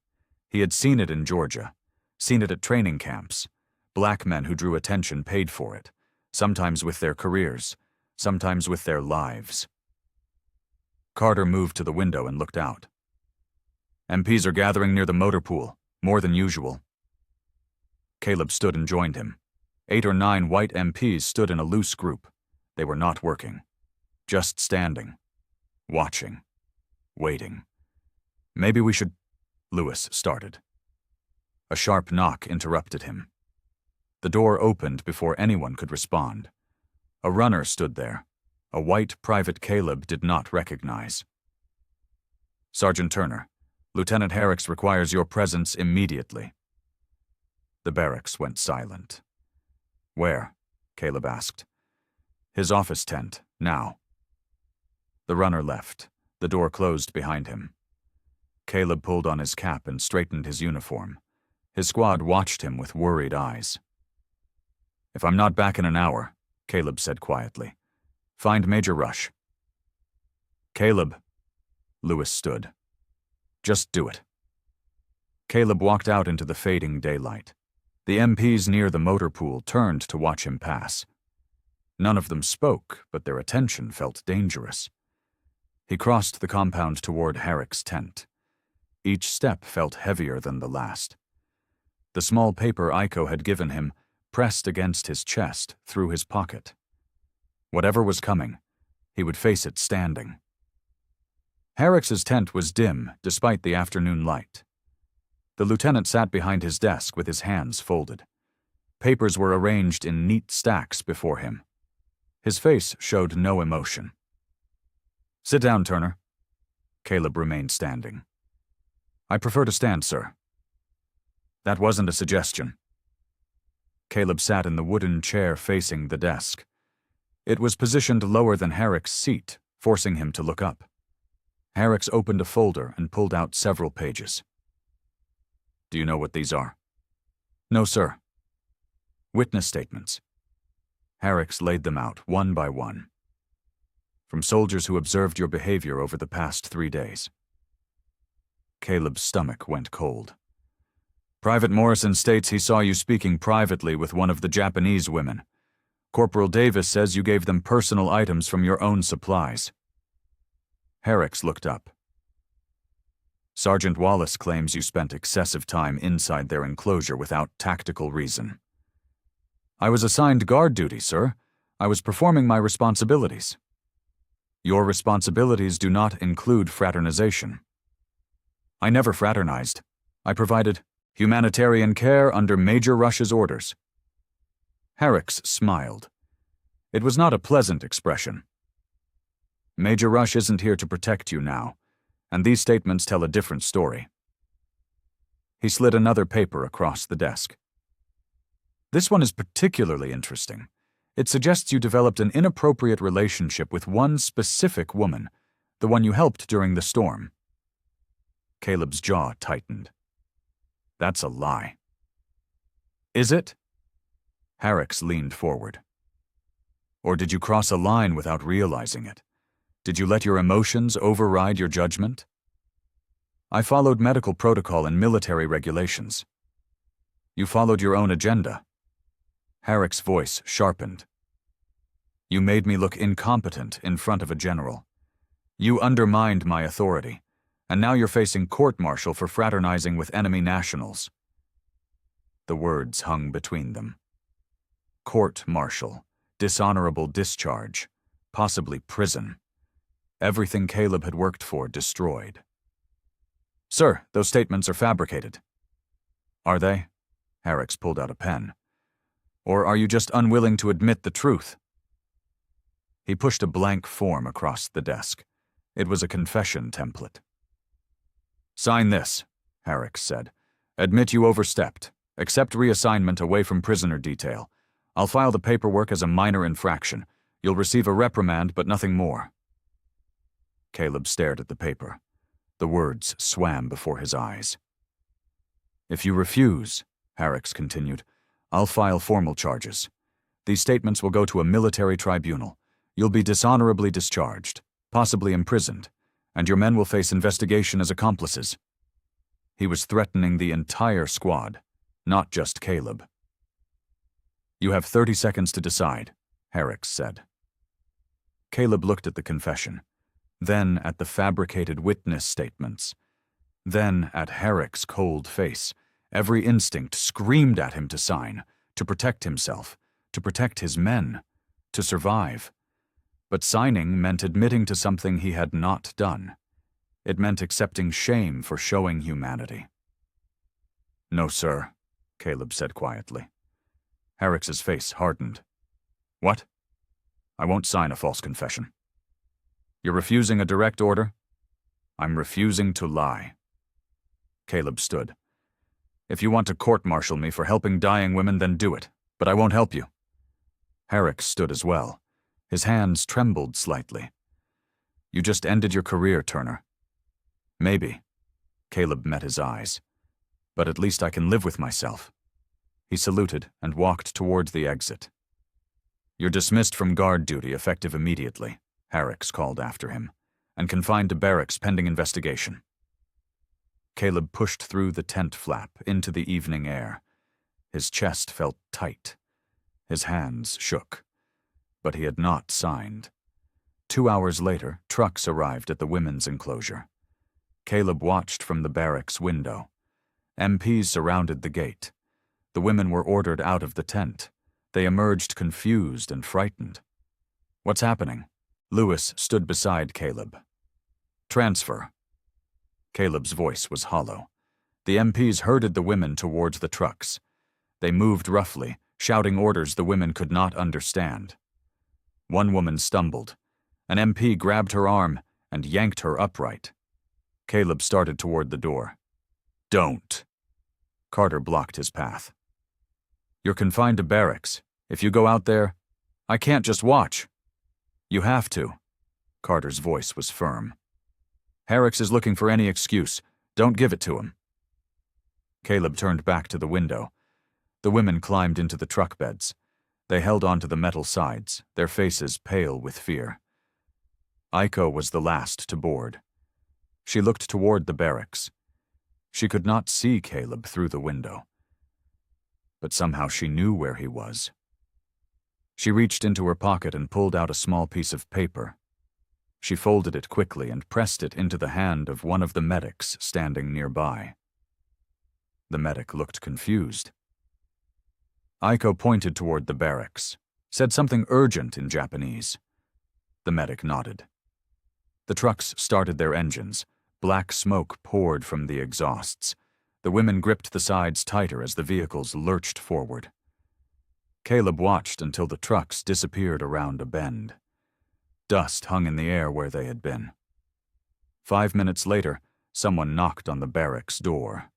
He had seen it in Georgia, seen it at training camps. Black men who drew attention paid for it, sometimes with their careers, sometimes with their lives. Carter moved to the window and looked out. MPs are gathering near the motor pool, more than usual. Caleb stood and joined him. 8 or 9 white MPs stood in a loose group. They were not working, just standing, watching, waiting. Maybe we should... Lewis started. A sharp knock interrupted him. The door opened before anyone could respond. A runner stood there, a white Private Caleb did not recognize. Sergeant Turner, Lieutenant Herricks requires your presence immediately. The barracks went silent. Where? Caleb asked. His office tent, now. The runner left. The door closed behind him. Caleb pulled on his cap and straightened his uniform. His squad watched him with worried eyes. If I'm not back in an hour, Caleb said quietly, find Major Rush. Caleb. Lewis stood. Just do it. Caleb walked out into the fading daylight. The MPs near the motor pool turned to watch him pass. None of them spoke, but their attention felt dangerous. He crossed the compound toward Herrick's tent. Each step felt heavier than the last. The small paper Iko had given him pressed against his chest through his pocket. Whatever was coming, he would face it standing. Herrick's tent was dim despite the afternoon light. The lieutenant sat behind his desk with his hands folded. Papers were arranged in neat stacks before him. His face showed no emotion. Sit down, Turner. Caleb remained standing. I prefer to stand, sir. That wasn't a suggestion. Caleb sat in the wooden chair facing the desk. It was positioned lower than Herrick's seat, forcing him to look up. Herrick's opened a folder and pulled out several pages. Do you know what these are? No, sir. Witness statements. Herrick's laid them out one by one. From soldiers who observed your behavior over the past 3 days. Caleb's stomach went cold. Private Morrison states he saw you speaking privately with one of the Japanese women. Corporal Davis says you gave them personal items from your own supplies. Herrick's looked up. Sergeant Wallace claims you spent excessive time inside their enclosure without tactical reason. I was assigned guard duty, sir. I was performing my responsibilities. Your responsibilities do not include fraternization. I never fraternized. I provided humanitarian care under Major Rush's orders. Herrick's smiled. It was not a pleasant expression. Major Rush isn't here to protect you now, and these statements tell a different story. He slid another paper across the desk. This one is particularly interesting. It suggests you developed an inappropriate relationship with one specific woman, the one you helped during the storm. Caleb's jaw tightened. That's a lie. Is it? Harrix leaned forward. Or did you cross a line without realizing it? Did you let your emotions override your judgment? I followed medical protocol and military regulations. You followed your own agenda. Harrix's voice sharpened. You made me look incompetent in front of a general. You undermined my authority, and now you're facing court-martial for fraternizing with enemy nationals. The words hung between them. Court-martial, dishonorable discharge, possibly prison. Everything Caleb had worked for destroyed. Sir, those statements are fabricated. Are they? Harrix pulled out a pen. Or are you just unwilling to admit the truth? He pushed a blank form across the desk. It was a confession template. Sign this, Harrix said. Admit you overstepped. Accept reassignment away from prisoner detail. I'll file the paperwork as a minor infraction. You'll receive a reprimand, but nothing more. Caleb stared at the paper. The words swam before his eyes. If you refuse, Harrix continued, I'll file formal charges. These statements will go to a military tribunal. You'll be dishonorably discharged, possibly imprisoned, and your men will face investigation as accomplices. He was threatening the entire squad, not just Caleb. You have 30 seconds to decide, Harrix said. Caleb looked at the confession, then at the fabricated witness statements, then at Harrix's cold face. Every instinct screamed at him to sign, to protect himself, to protect his men, to survive. But signing meant admitting to something he had not done. It meant accepting shame for showing humanity. No, sir, Caleb said quietly. Harrix's face hardened. What? I won't sign a false confession. You're refusing a direct order? I'm refusing to lie. Caleb stood. If you want to court-martial me for helping dying women, then do it, but I won't help you. Harrix stood as well. His hands trembled slightly. You just ended your career, Turner. Maybe. Caleb met his eyes. But at least I can live with myself. He saluted and walked toward the exit. You're dismissed from guard duty effective immediately, Harrix called after him, and confined to barracks pending investigation. Caleb pushed through the tent flap into the evening air. His chest felt tight. His hands shook. But he had not signed. 2 hours later, trucks arrived at the women's enclosure. Caleb watched from the barracks window. MPs surrounded the gate. The women were ordered out of the tent. They emerged confused and frightened. What's happening? Lewis stood beside Caleb. Transfer. Caleb's voice was hollow. The MPs herded the women towards the trucks. They moved roughly, shouting orders the women could not understand. One woman stumbled. An MP grabbed her arm and yanked her upright. Caleb started toward the door. Don't. Carter blocked his path. You're confined to barracks. If you go out there, I can't just watch. You have to. Carter's voice was firm. Harrix is looking for any excuse. Don't give it to him. Caleb turned back to the window. The women climbed into the truck beds. They held onto the metal sides, their faces pale with fear. Aiko was the last to board. She looked toward the barracks. She could not see Caleb through the window. But somehow she knew where he was. She reached into her pocket and pulled out a small piece of paper. She folded it quickly and pressed it into the hand of one of the medics standing nearby. The medic looked confused. Aiko pointed toward the barracks, said something urgent in Japanese. The medic nodded. The trucks started their engines. Black smoke poured from the exhausts. The women gripped the sides tighter as the vehicles lurched forward. Caleb watched until the trucks disappeared around a bend. Dust hung in the air where they had been. 5 minutes later, someone knocked on the barracks door.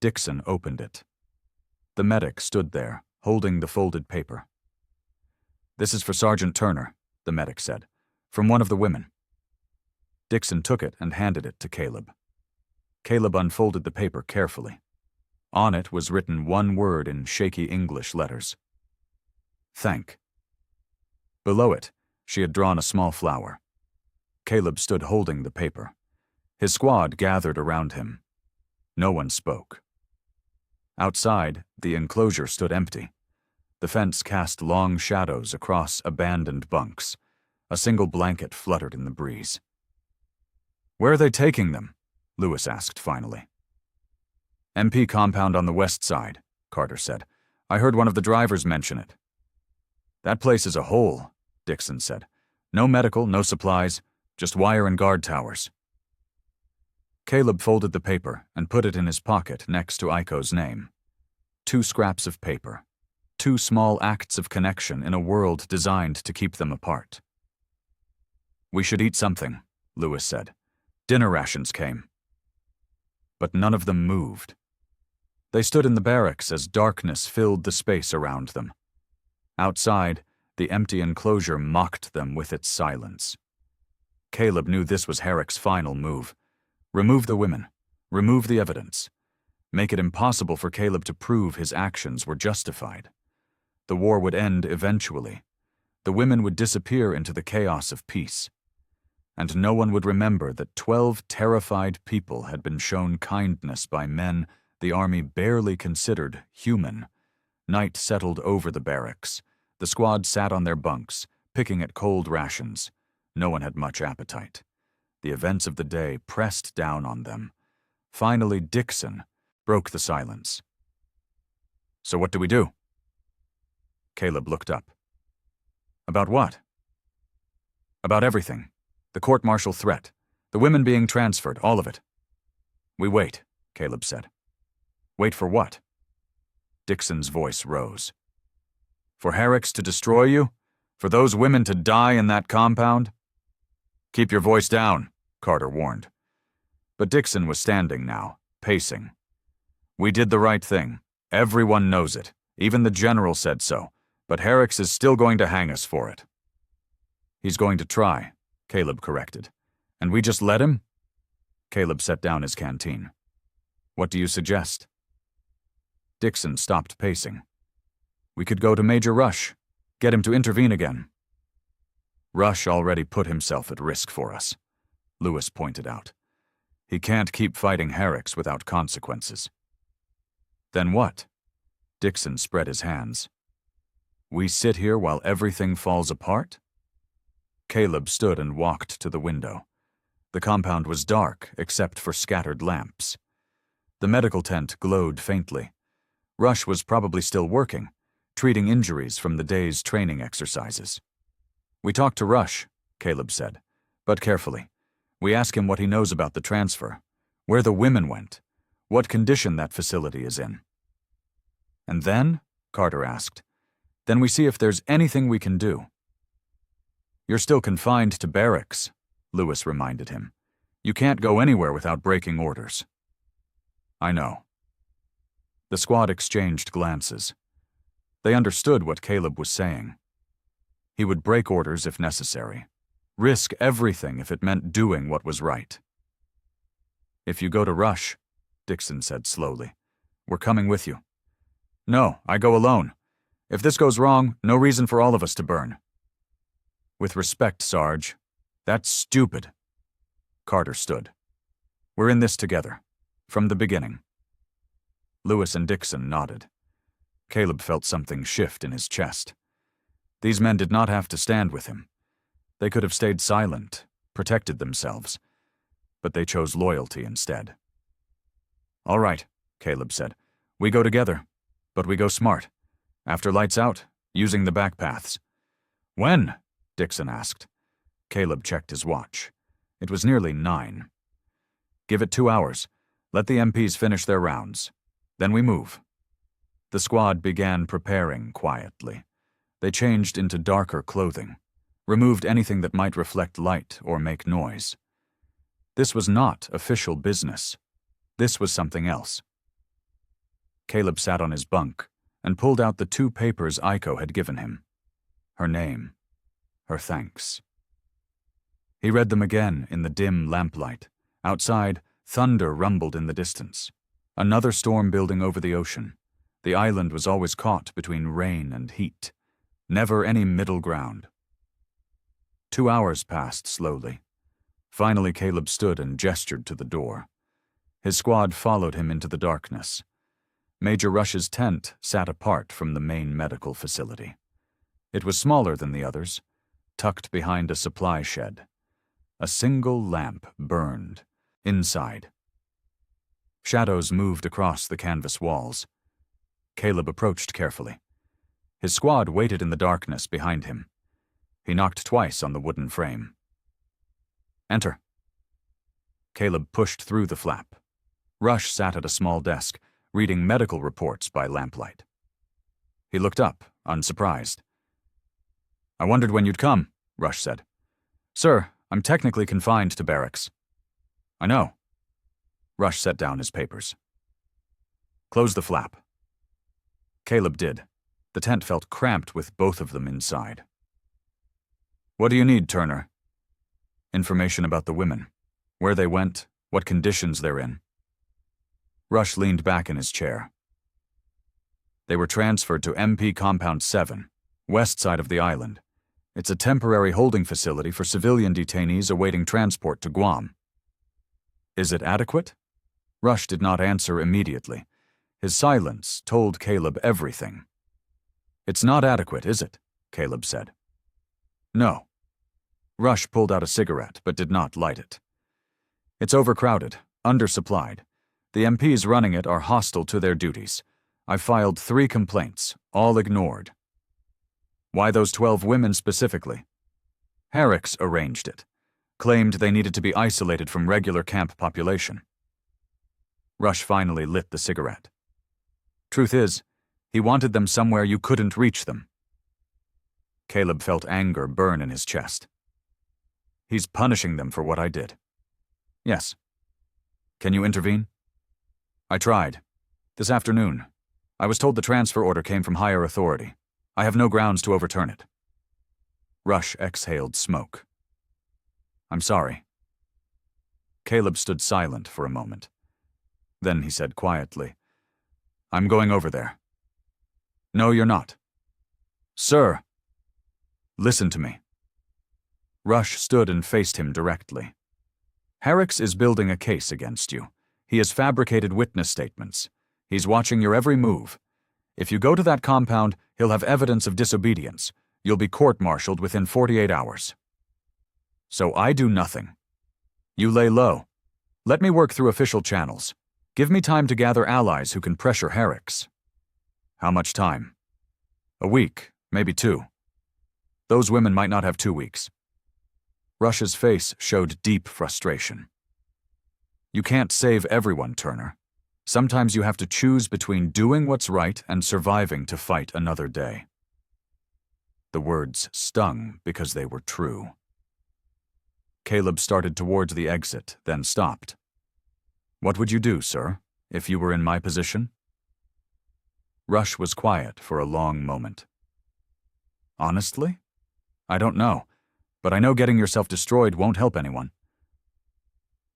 Dixon opened it. The medic stood there, holding the folded paper. This is for Sergeant Turner, the medic said, from one of the women. Dixon took it and handed it to Caleb. Caleb unfolded the paper carefully. On it was written one word in shaky English letters. Thank. Below it, she had drawn a small flower. Caleb stood holding the paper. His squad gathered around him. No one spoke. Outside, the enclosure stood empty. The fence cast long shadows across abandoned bunks. A single blanket fluttered in the breeze. "Where are they taking them?" Lewis asked finally. "MP compound on the west side," Carter said. "I heard one of the drivers mention it." "That place is a hole," Dixon said. "No medical, no supplies, just wire and guard towers." Caleb folded the paper and put it in his pocket next to Aiko's name. 2 scraps of paper. 2 small acts of connection in a world designed to keep them apart. "We should eat something," Lewis said. "Dinner rations came." But none of them moved. They stood in the barracks as darkness filled the space around them. Outside, the empty enclosure mocked them with its silence. Caleb knew this was Herrick's final move. Remove the women. Remove the evidence. Make it impossible for Caleb to prove his actions were justified. The war would end eventually. The women would disappear into the chaos of peace. And no one would remember that 12 terrified people had been shown kindness by men the army barely considered human. Night settled over the barracks. The squad sat on their bunks, picking at cold rations. No one had much appetite. The events of the day pressed down on them. Finally, Dixon broke the silence. "So what do we do?" Caleb looked up. "About what?" "About everything. The court-martial threat. The women being transferred, all of it." "We wait," Caleb said. "Wait for what?" Dixon's voice rose. "For Herrick's to destroy you? For those women to die in that compound?" "Keep your voice down," Carter warned. But Dixon was standing now, pacing. "We did the right thing. Everyone knows it. Even the general said so. But Herrick's is still going to hang us for it." "He's going to try," Caleb corrected. "And we just let him?" Caleb set down his canteen. "What do you suggest?" Dixon stopped pacing. "We could go to Major Rush. Get him to intervene again." "Rush already put himself at risk for us," Lewis pointed out. "He can't keep fighting Herrick's without consequences." "Then what?" Dixon spread his hands. "We sit here while everything falls apart?" Caleb stood and walked to the window. The compound was dark except for scattered lamps. The medical tent glowed faintly. Rush was probably still working, treating injuries from the day's training exercises. "We talked to Rush," Caleb said, "but carefully. We ask him what he knows about the transfer, where the women went, what condition that facility is in." "And then?" Carter asked. "Then we see if there's anything we can do." "You're still confined to barracks," Lewis reminded him. "You can't go anywhere without breaking orders." "I know." The squad exchanged glances. They understood what Caleb was saying. He would break orders if necessary, risk everything if it meant doing what was right. "If you go to Rush," Dixon said slowly, "we're coming with you." "No, I go alone. If this goes wrong, no reason for all of us to burn." "With respect, Sarge, that's stupid." Carter stood. "We're in this together, from the beginning." Lewis and Dixon nodded. Caleb felt something shift in his chest. These men did not have to stand with him. They could have stayed silent, protected themselves, but they chose loyalty instead. "All right," Caleb said. "We go together, but we go smart. After lights out, using the back paths." "When?" Dixon asked. Caleb checked his watch. It was nearly 9. "Give it 2 hours. Let the MPs finish their rounds. Then we move." The squad began preparing quietly. They changed into darker clothing, removed anything that might reflect light or make noise. This was not official business. This was something else. Caleb sat on his bunk and pulled out the 2 papers Aiko had given him. Her name, her thanks. He read them again in the dim lamplight. Outside, thunder rumbled in the distance. Another storm building over the ocean. The island was always caught between rain and heat. Never any middle ground. 2 hours passed slowly. Finally, Caleb stood and gestured to the door. His squad followed him into the darkness. Major Rush's tent sat apart from the main medical facility. It was smaller than the others, tucked behind a supply shed. A single lamp burned inside. Shadows moved across the canvas walls. Caleb approached carefully. His squad waited in the darkness behind him. He knocked twice on the wooden frame. "Enter." Caleb pushed through the flap. Rush sat at a small desk, reading medical reports by lamplight. He looked up, unsurprised. "I wondered when you'd come," Rush said. "Sir, I'm technically confined to barracks." "I know." Rush set down his papers. "Close the flap." Caleb did. The tent felt cramped with both of them inside. "What do you need, Turner?" "Information about the women. Where they went, what conditions they're in." Rush leaned back in his chair. "They were transferred to MP Compound 7, west side of the island. It's a temporary holding facility for civilian detainees awaiting transport to Guam." "Is it adequate?" Rush did not answer immediately. His silence told Caleb everything. "It's not adequate, is it?" Caleb said. "No." Rush pulled out a cigarette, but did not light it. "It's overcrowded, undersupplied. The MPs running it are hostile to their duties. I've filed 3 complaints, all ignored." "Why those 12 women specifically?" "Herrick's arranged it. Claimed they needed to be isolated from regular camp population." Rush finally lit the cigarette. "Truth is, he wanted them somewhere you couldn't reach them." Caleb felt anger burn in his chest. "He's punishing them for what I did." "Yes." "Can you intervene?" "I tried. This afternoon. I was told the transfer order came from higher authority. I have no grounds to overturn it." Rush exhaled smoke. "I'm sorry." Caleb stood silent for a moment. Then he said quietly, "I'm going over there." "No, you're not." "Sir." "Listen to me." Rush stood and faced him directly. "Herrick's is building a case against you. He has fabricated witness statements. He's watching your every move. If you go to that compound, he'll have evidence of disobedience. You'll be court-martialed within 48 hours. So I do nothing. You lay low. Let me work through official channels. Give me time to gather allies who can pressure Herrick's." "How much time?" "A week, maybe 2. Those women might not have 2 weeks." Rush's face showed deep frustration. "You can't save everyone, Turner. Sometimes you have to choose between doing what's right and surviving to fight another day." The words stung because they were true. Caleb started towards the exit, then stopped. "What would you do, sir, if you were in my position?" Rush was quiet for a long moment. "Honestly? I don't know, but I know getting yourself destroyed won't help anyone."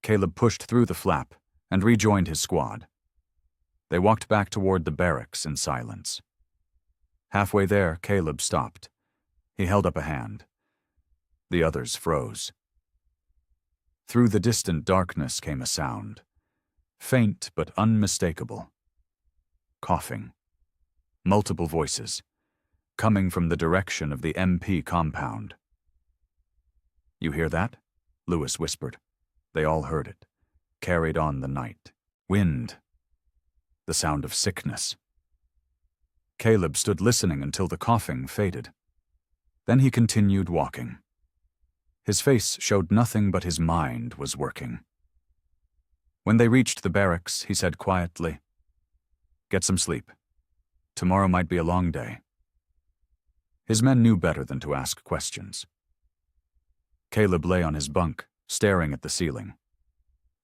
Caleb pushed through the flap and rejoined his squad. They walked back toward the barracks in silence. Halfway there, Caleb stopped. He held up a hand. The others froze. Through the distant darkness came a sound, faint but unmistakable. Coughing. Multiple voices, coming from the direction of the MP compound. "You hear that?" Lewis whispered. They all heard it. Carried on the night. Wind. The sound of sickness. Caleb stood listening until the coughing faded. Then he continued walking. His face showed nothing but his mind was working. When they reached the barracks, he said quietly, "Get some sleep. Tomorrow might be a long day." His men knew better than to ask questions. Caleb lay on his bunk, staring at the ceiling.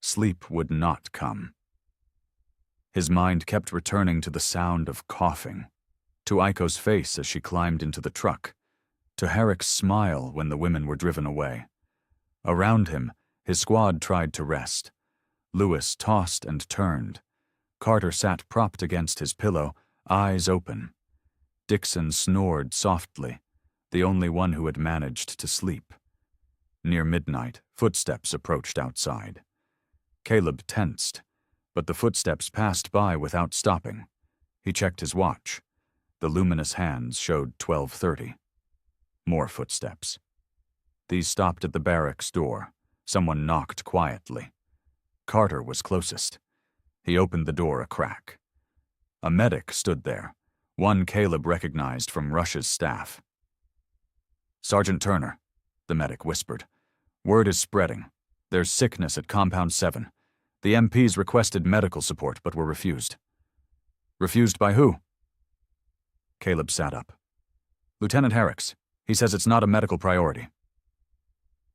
Sleep would not come. His mind kept returning to the sound of coughing, to Aiko's face as she climbed into the truck, to Herrick's smile when the women were driven away. Around him, his squad tried to rest. Lewis tossed and turned. Carter sat propped against his pillow, eyes open. Dixon snored softly, the only one who had managed to sleep. Near midnight, footsteps approached outside. Caleb tensed, but the footsteps passed by without stopping. He checked his watch. The luminous hands showed 12:30. More footsteps. These stopped at the barracks door. Someone knocked quietly. Carter was closest. He opened the door a crack. A medic stood there, one Caleb recognized from Rush's staff. "Sergeant Turner," the medic whispered. "Word is spreading. There's sickness at Compound 7. The MPs requested medical support but were refused." "Refused by who?" Caleb sat up. "Lieutenant Herrick's. He says it's not a medical priority."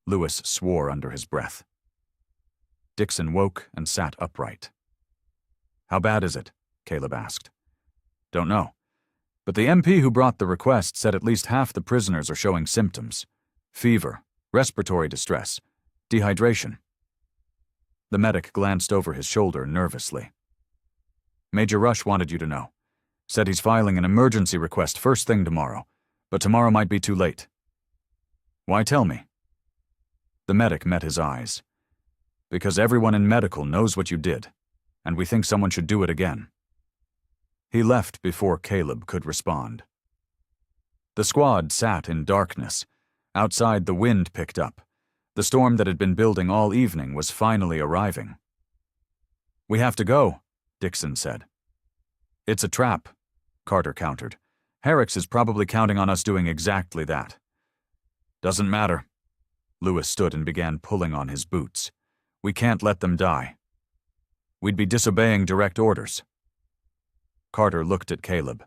Lewis swore under his breath. Dixon woke and sat upright. "How bad is it?" Caleb asked. "Don't know. But the MP who brought the request said at least half the prisoners are showing symptoms. Fever, respiratory distress, dehydration." The medic glanced over his shoulder nervously. "Major Rush wanted you to know. Said he's filing an emergency request first thing tomorrow, but tomorrow might be too late." "Why tell me?" The medic met his eyes. "Because everyone in medical knows what you did, and we think someone should do it again." He left before Caleb could respond. The squad sat in darkness. Outside, the wind picked up. The storm that had been building all evening was finally arriving. "We have to go," Dixon said. "It's a trap," Carter countered. "Herrick's is probably counting on us doing exactly that." "Doesn't matter." Lewis stood and began pulling on his boots. "We can't let them die. We'd be disobeying direct orders." Carter looked at Caleb.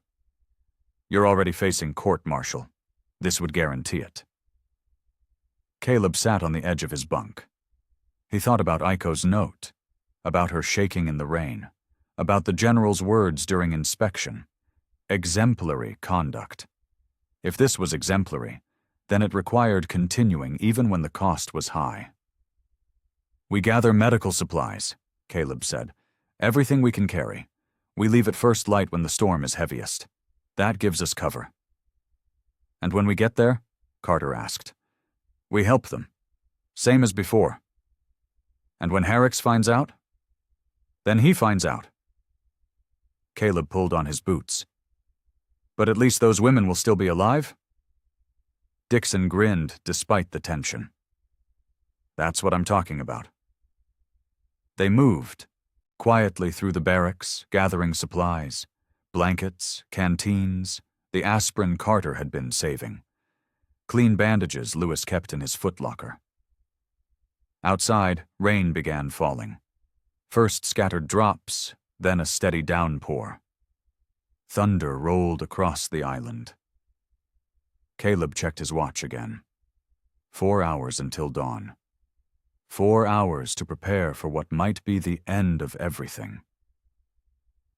"You're already facing court-martial. This would guarantee it." Caleb sat on the edge of his bunk. He thought about Aiko's note, about her shaking in the rain, about the general's words during inspection. Exemplary conduct. If this was exemplary, then it required continuing even when the cost was high. "We gather medical supplies," Caleb said. "Everything we can carry. We leave at first light when the storm is heaviest. That gives us cover." "And when we get there?" Carter asked. "We help them. Same as before." "And when Herrick's finds out?" "Then he finds out." Caleb pulled on his boots. "But at least those women will still be alive?" Dixon grinned despite the tension. "That's what I'm talking about." They moved, quietly through the barracks, gathering supplies, blankets, canteens, the aspirin Carter had been saving. Clean bandages Lewis kept in his footlocker. Outside, rain began falling. First scattered drops, then a steady downpour. Thunder rolled across the island. Caleb checked his watch again. 4 hours until dawn. 4 hours to prepare for what might be the end of everything.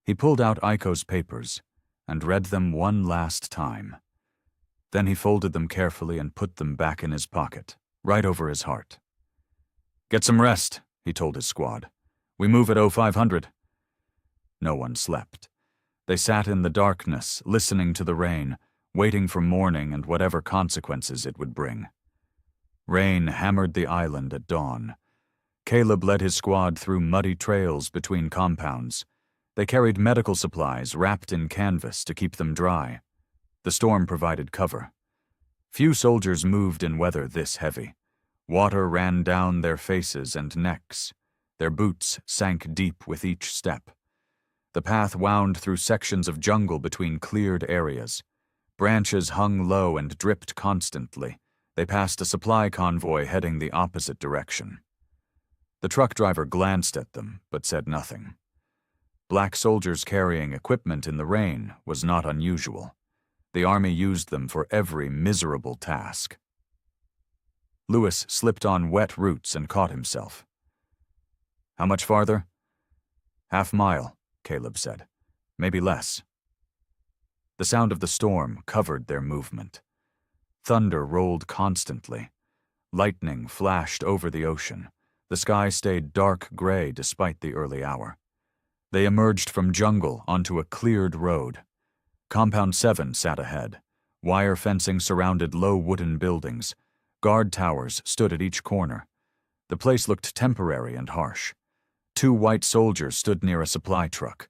He pulled out Aiko's papers and read them one last time. Then he folded them carefully and put them back in his pocket, right over his heart. "Get some rest," he told his squad. "We move at 0500. No one slept. They sat in the darkness, listening to the rain, waiting for morning and whatever consequences it would bring. Rain hammered the island at dawn. Caleb led his squad through muddy trails between compounds. They carried medical supplies wrapped in canvas to keep them dry. The storm provided cover. Few soldiers moved in weather this heavy. Water ran down their faces and necks. Their boots sank deep with each step. The path wound through sections of jungle between cleared areas. Branches hung low and dripped constantly. They passed a supply convoy heading the opposite direction. The truck driver glanced at them, but said nothing. Black soldiers carrying equipment in the rain was not unusual. The army used them for every miserable task. Lewis slipped on wet roots and caught himself. "How much farther?" "Half mile," Caleb said. "Maybe less." The sound of the storm covered their movement. Thunder rolled constantly. Lightning flashed over the ocean. The sky stayed dark gray despite the early hour. They emerged from jungle onto a cleared road. Compound 7 sat ahead. Wire fencing surrounded low wooden buildings. Guard towers stood at each corner. The place looked temporary and harsh. 2 white soldiers stood near a supply truck.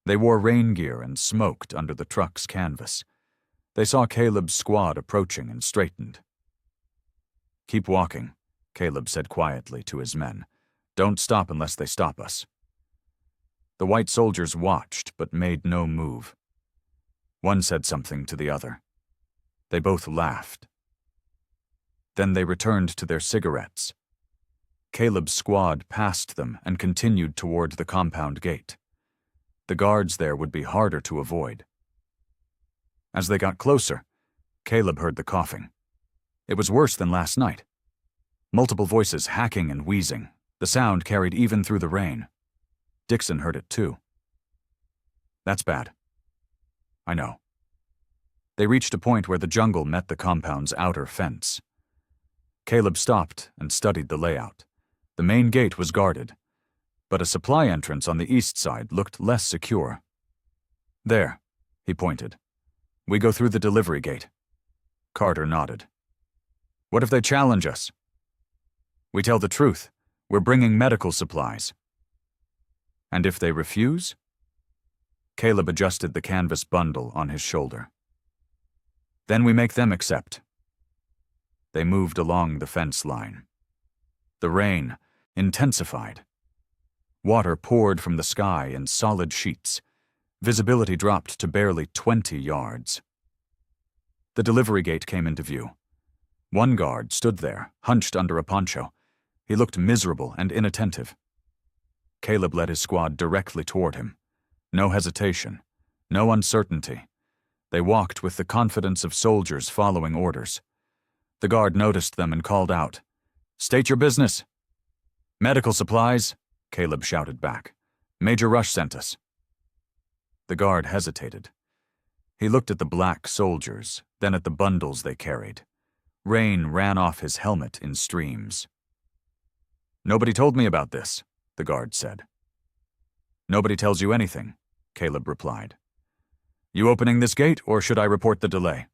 They wore rain gear and smoked under the truck's canvas. They saw Caleb's squad approaching and straightened. "Keep walking," Caleb said quietly to his men. "Don't stop unless they stop us." The white soldiers watched but made no move. One said something to the other. They both laughed. Then they returned to their cigarettes. Caleb's squad passed them and continued toward the compound gate. The guards there would be harder to avoid. As they got closer, Caleb heard the coughing. It was worse than last night. Multiple voices hacking and wheezing. The sound carried even through the rain. Dixon heard it too. "That's bad." "I know." They reached a point where the jungle met the compound's outer fence. Caleb stopped and studied the layout. The main gate was guarded, but a supply entrance on the east side looked less secure. "There," he pointed. "We go through the delivery gate." Carter nodded. "What if they challenge us?" "We tell the truth. We're bringing medical supplies." "And if they refuse?" Caleb adjusted the canvas bundle on his shoulder. "Then we make them accept." They moved along the fence line. The rain intensified. Water poured from the sky in solid sheets. Visibility dropped to barely 20 yards. The delivery gate came into view. One guard stood there, hunched under a poncho. He looked miserable and inattentive. Caleb led his squad directly toward him. No hesitation, no uncertainty. They walked with the confidence of soldiers following orders. The guard noticed them and called out, "State your business." "Medical supplies," Caleb shouted back. "Major Rush sent us." The guard hesitated. He looked at the black soldiers, then at the bundles they carried. Rain ran off his helmet in streams. "Nobody told me about this," the guard said. "Nobody tells you anything," Caleb replied. "You opening this gate, or should I report the delay?"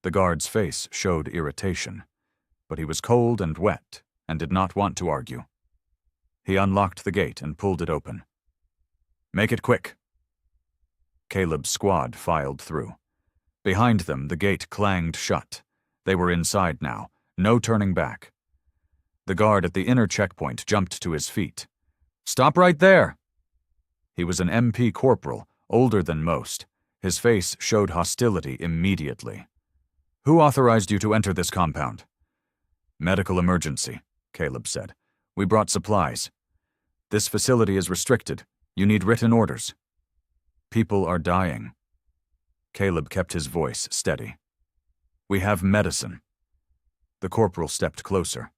The guard's face showed irritation, but he was cold and wet and did not want to argue. He unlocked the gate and pulled it open. "Make it quick." Caleb's squad filed through. Behind them, the gate clanged shut. They were inside now, no turning back. The guard at the inner checkpoint jumped to his feet. "Stop right there!" He was an MP corporal, older than most. His face showed hostility immediately. "Who authorized you to enter this compound?" "Medical emergency," Caleb said. "We brought supplies. This facility is restricted. You need written orders." "People are dying." Caleb kept his voice steady. "We have medicine." The corporal stepped closer.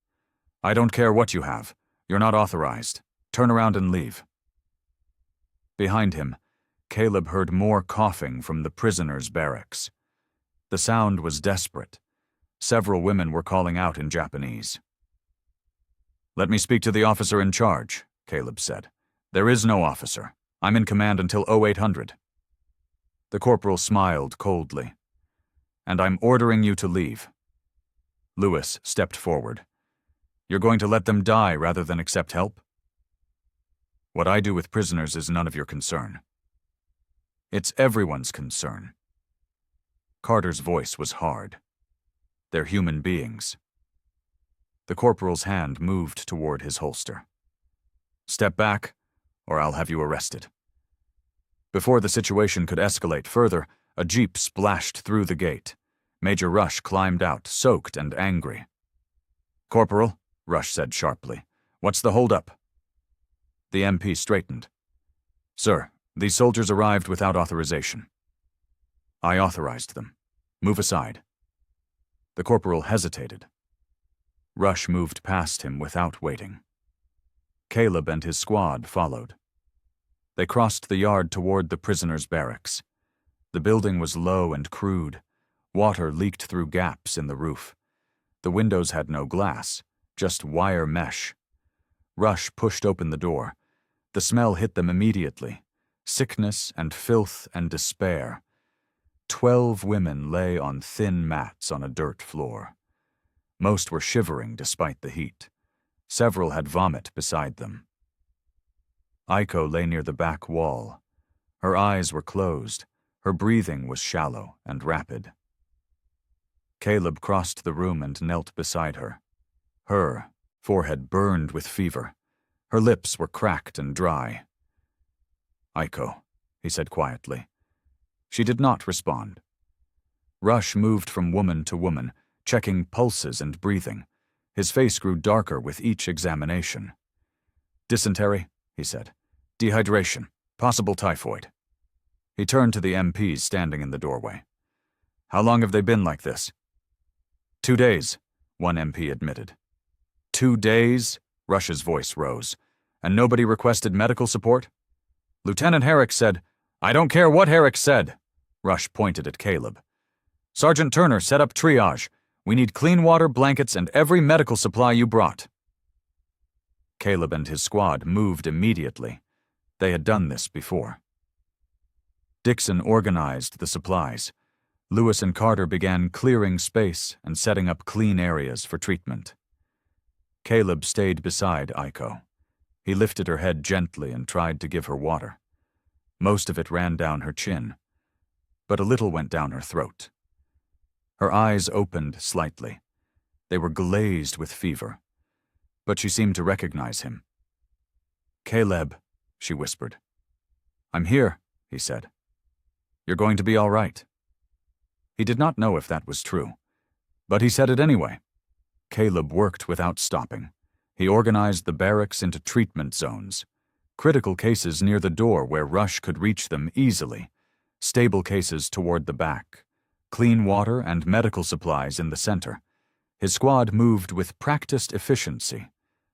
"I don't care what you have. You're not authorized. Turn around and leave." Behind him, Caleb heard more coughing from the prisoners' barracks. The sound was desperate. Several women were calling out in Japanese. "Let me speak to the officer in charge," Caleb said. "There is no officer. I'm in command until 0800. The corporal smiled coldly. "And I'm ordering you to leave." Lewis stepped forward. "You're going to let them die rather than accept help?" "What I do with prisoners is none of your concern." "It's everyone's concern." Carter's voice was hard. "They're human beings." The corporal's hand moved toward his holster. "Step back, or I'll have you arrested." Before the situation could escalate further, a jeep splashed through the gate. Major Rush climbed out, soaked and angry. "Corporal," Rush said sharply, "what's the holdup?" The MP straightened. "Sir, these soldiers arrived without authorization." "I authorized them. Move aside." The corporal hesitated. Rush moved past him without waiting. Caleb and his squad followed. They crossed the yard toward the prisoners' barracks. The building was low and crude. Water leaked through gaps in the roof. The windows had no glass, just wire mesh. Rush pushed open the door. The smell hit them immediately. Sickness and filth and despair. 12 women lay on thin mats on a dirt floor. Most were shivering despite the heat. Several had vomit beside them. Aiko lay near the back wall. Her eyes were closed. Her breathing was shallow and rapid. Caleb crossed the room and knelt beside her. Her forehead burned with fever. Her lips were cracked and dry. "Aiko," he said quietly. She did not respond. Rush moved from woman to woman, checking pulses and breathing. His face grew darker with each examination. "Dysentery," he said. "Dehydration. Possible typhoid." He turned to the MPs standing in the doorway. "How long have they been like this?" 2 days, one MP admitted. 2 days? Rush's voice rose. "And nobody requested medical support?" Lieutenant Herrick said, "I don't care what Herrick said." Rush pointed at Caleb. "Sergeant Turner, set up triage. We need clean water, blankets, and every medical supply you brought." Caleb and his squad moved immediately. They had done this before. Dixon organized the supplies. Lewis and Carter began clearing space and setting up clean areas for treatment. Caleb stayed beside Aiko. He lifted her head gently and tried to give her water. Most of it ran down her chin, but a little went down her throat. Her eyes opened slightly. They were glazed with fever, but she seemed to recognize him. "Caleb," she whispered. "I'm here," he said. "You're going to be all right." He did not know if that was true, but he said it anyway. Caleb worked without stopping. He organized the barracks into treatment zones. Critical cases near the door where Rush could reach them easily. Stable cases toward the back. Clean water and medical supplies in the center. His squad moved with practiced efficiency.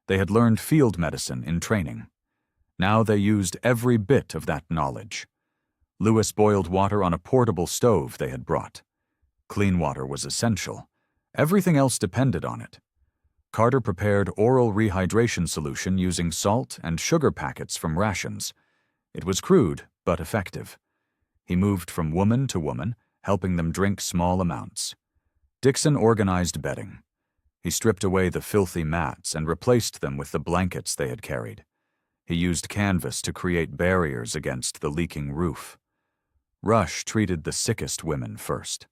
They had learned field medicine in training. Now they used every bit of that knowledge. Lewis boiled water on a portable stove they had brought. Clean water was essential. Everything else depended on it. Carter prepared oral rehydration solution using salt and sugar packets from rations. It was crude, but effective. He moved from woman to woman, helping them drink small amounts. Dixon organized bedding. He stripped away the filthy mats and replaced them with the blankets they had carried. He used canvas to create barriers against the leaking roof. Rush treated the sickest women first.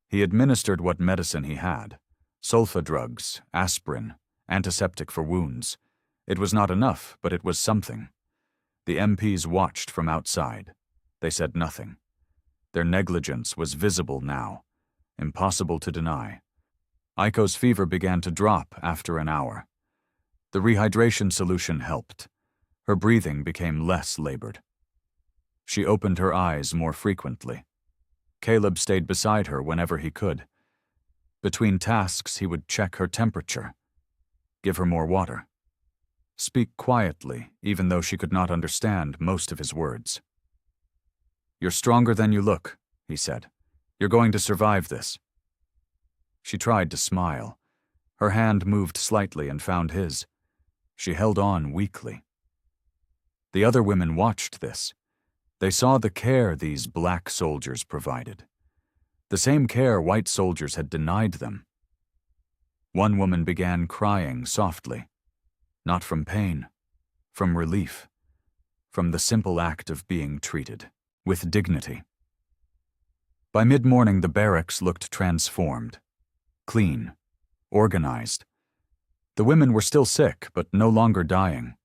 He administered what medicine he had. Sulfa drugs, aspirin, antiseptic for wounds. It was not enough, but it was something. The MPs watched from outside. They said nothing. Their negligence was visible now, impossible to deny. Aiko's fever began to drop after an hour. The rehydration solution helped. Her breathing became less labored. She opened her eyes more frequently. Caleb stayed beside her whenever he could. Between tasks, he would check her temperature, give her more water, speak quietly, even though she could not understand most of his words. "You're stronger than you look," he said. "You're going to survive this." She tried to smile. Her hand moved slightly and found his. She held on weakly. The other women watched this. They saw the care these black soldiers provided. The same care white soldiers had denied them. One woman began crying softly, not from pain, from relief, from the simple act of being treated with dignity. By mid-morning, the barracks looked transformed, clean, organized. The women were still sick, but no longer dying.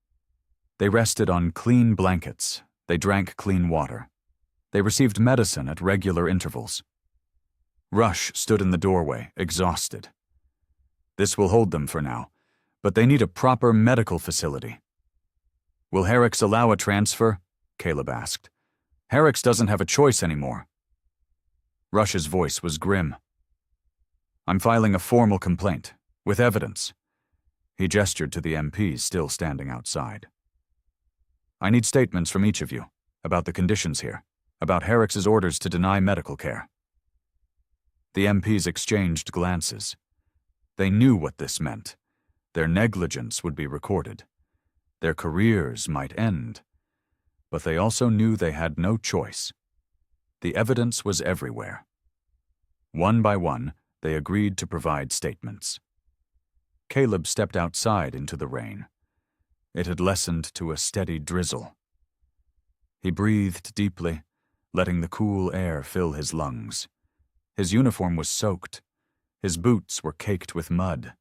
They rested on clean blankets. They drank clean water. They received medicine at regular intervals. Rush stood in the doorway, exhausted. "This will hold them for now, but they need a proper medical facility." "Will Herrick's allow a transfer?" Caleb asked. "Herrick's doesn't have a choice anymore." Rush's voice was grim. "I'm filing a formal complaint, with evidence." He gestured to the MPs still standing outside. "I need statements from each of you about the conditions here, about Herrick's orders to deny medical care." The MPs exchanged glances. They knew what this meant. Their negligence would be recorded. Their careers might end, but they also knew they had no choice. The evidence was everywhere. One by one, they agreed to provide statements. Caleb stepped outside into the rain. It had lessened to a steady drizzle. He breathed deeply, letting the cool air fill his lungs. His uniform was soaked. His boots were caked with mud.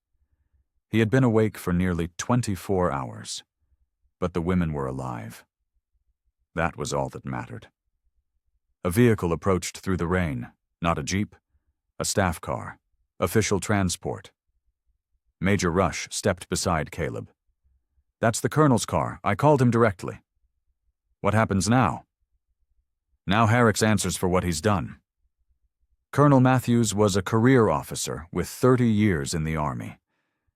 He had been awake for nearly 24 hours, but the women were alive. That was all that mattered. A vehicle approached through the rain, not a jeep, a staff car, official transport. Major Rush stepped beside Caleb. "That's the colonel's car. I called him directly." "What happens now?" "Now Herrick's answers for what he's done." Colonel Matthews was a career officer with 30 years in the Army.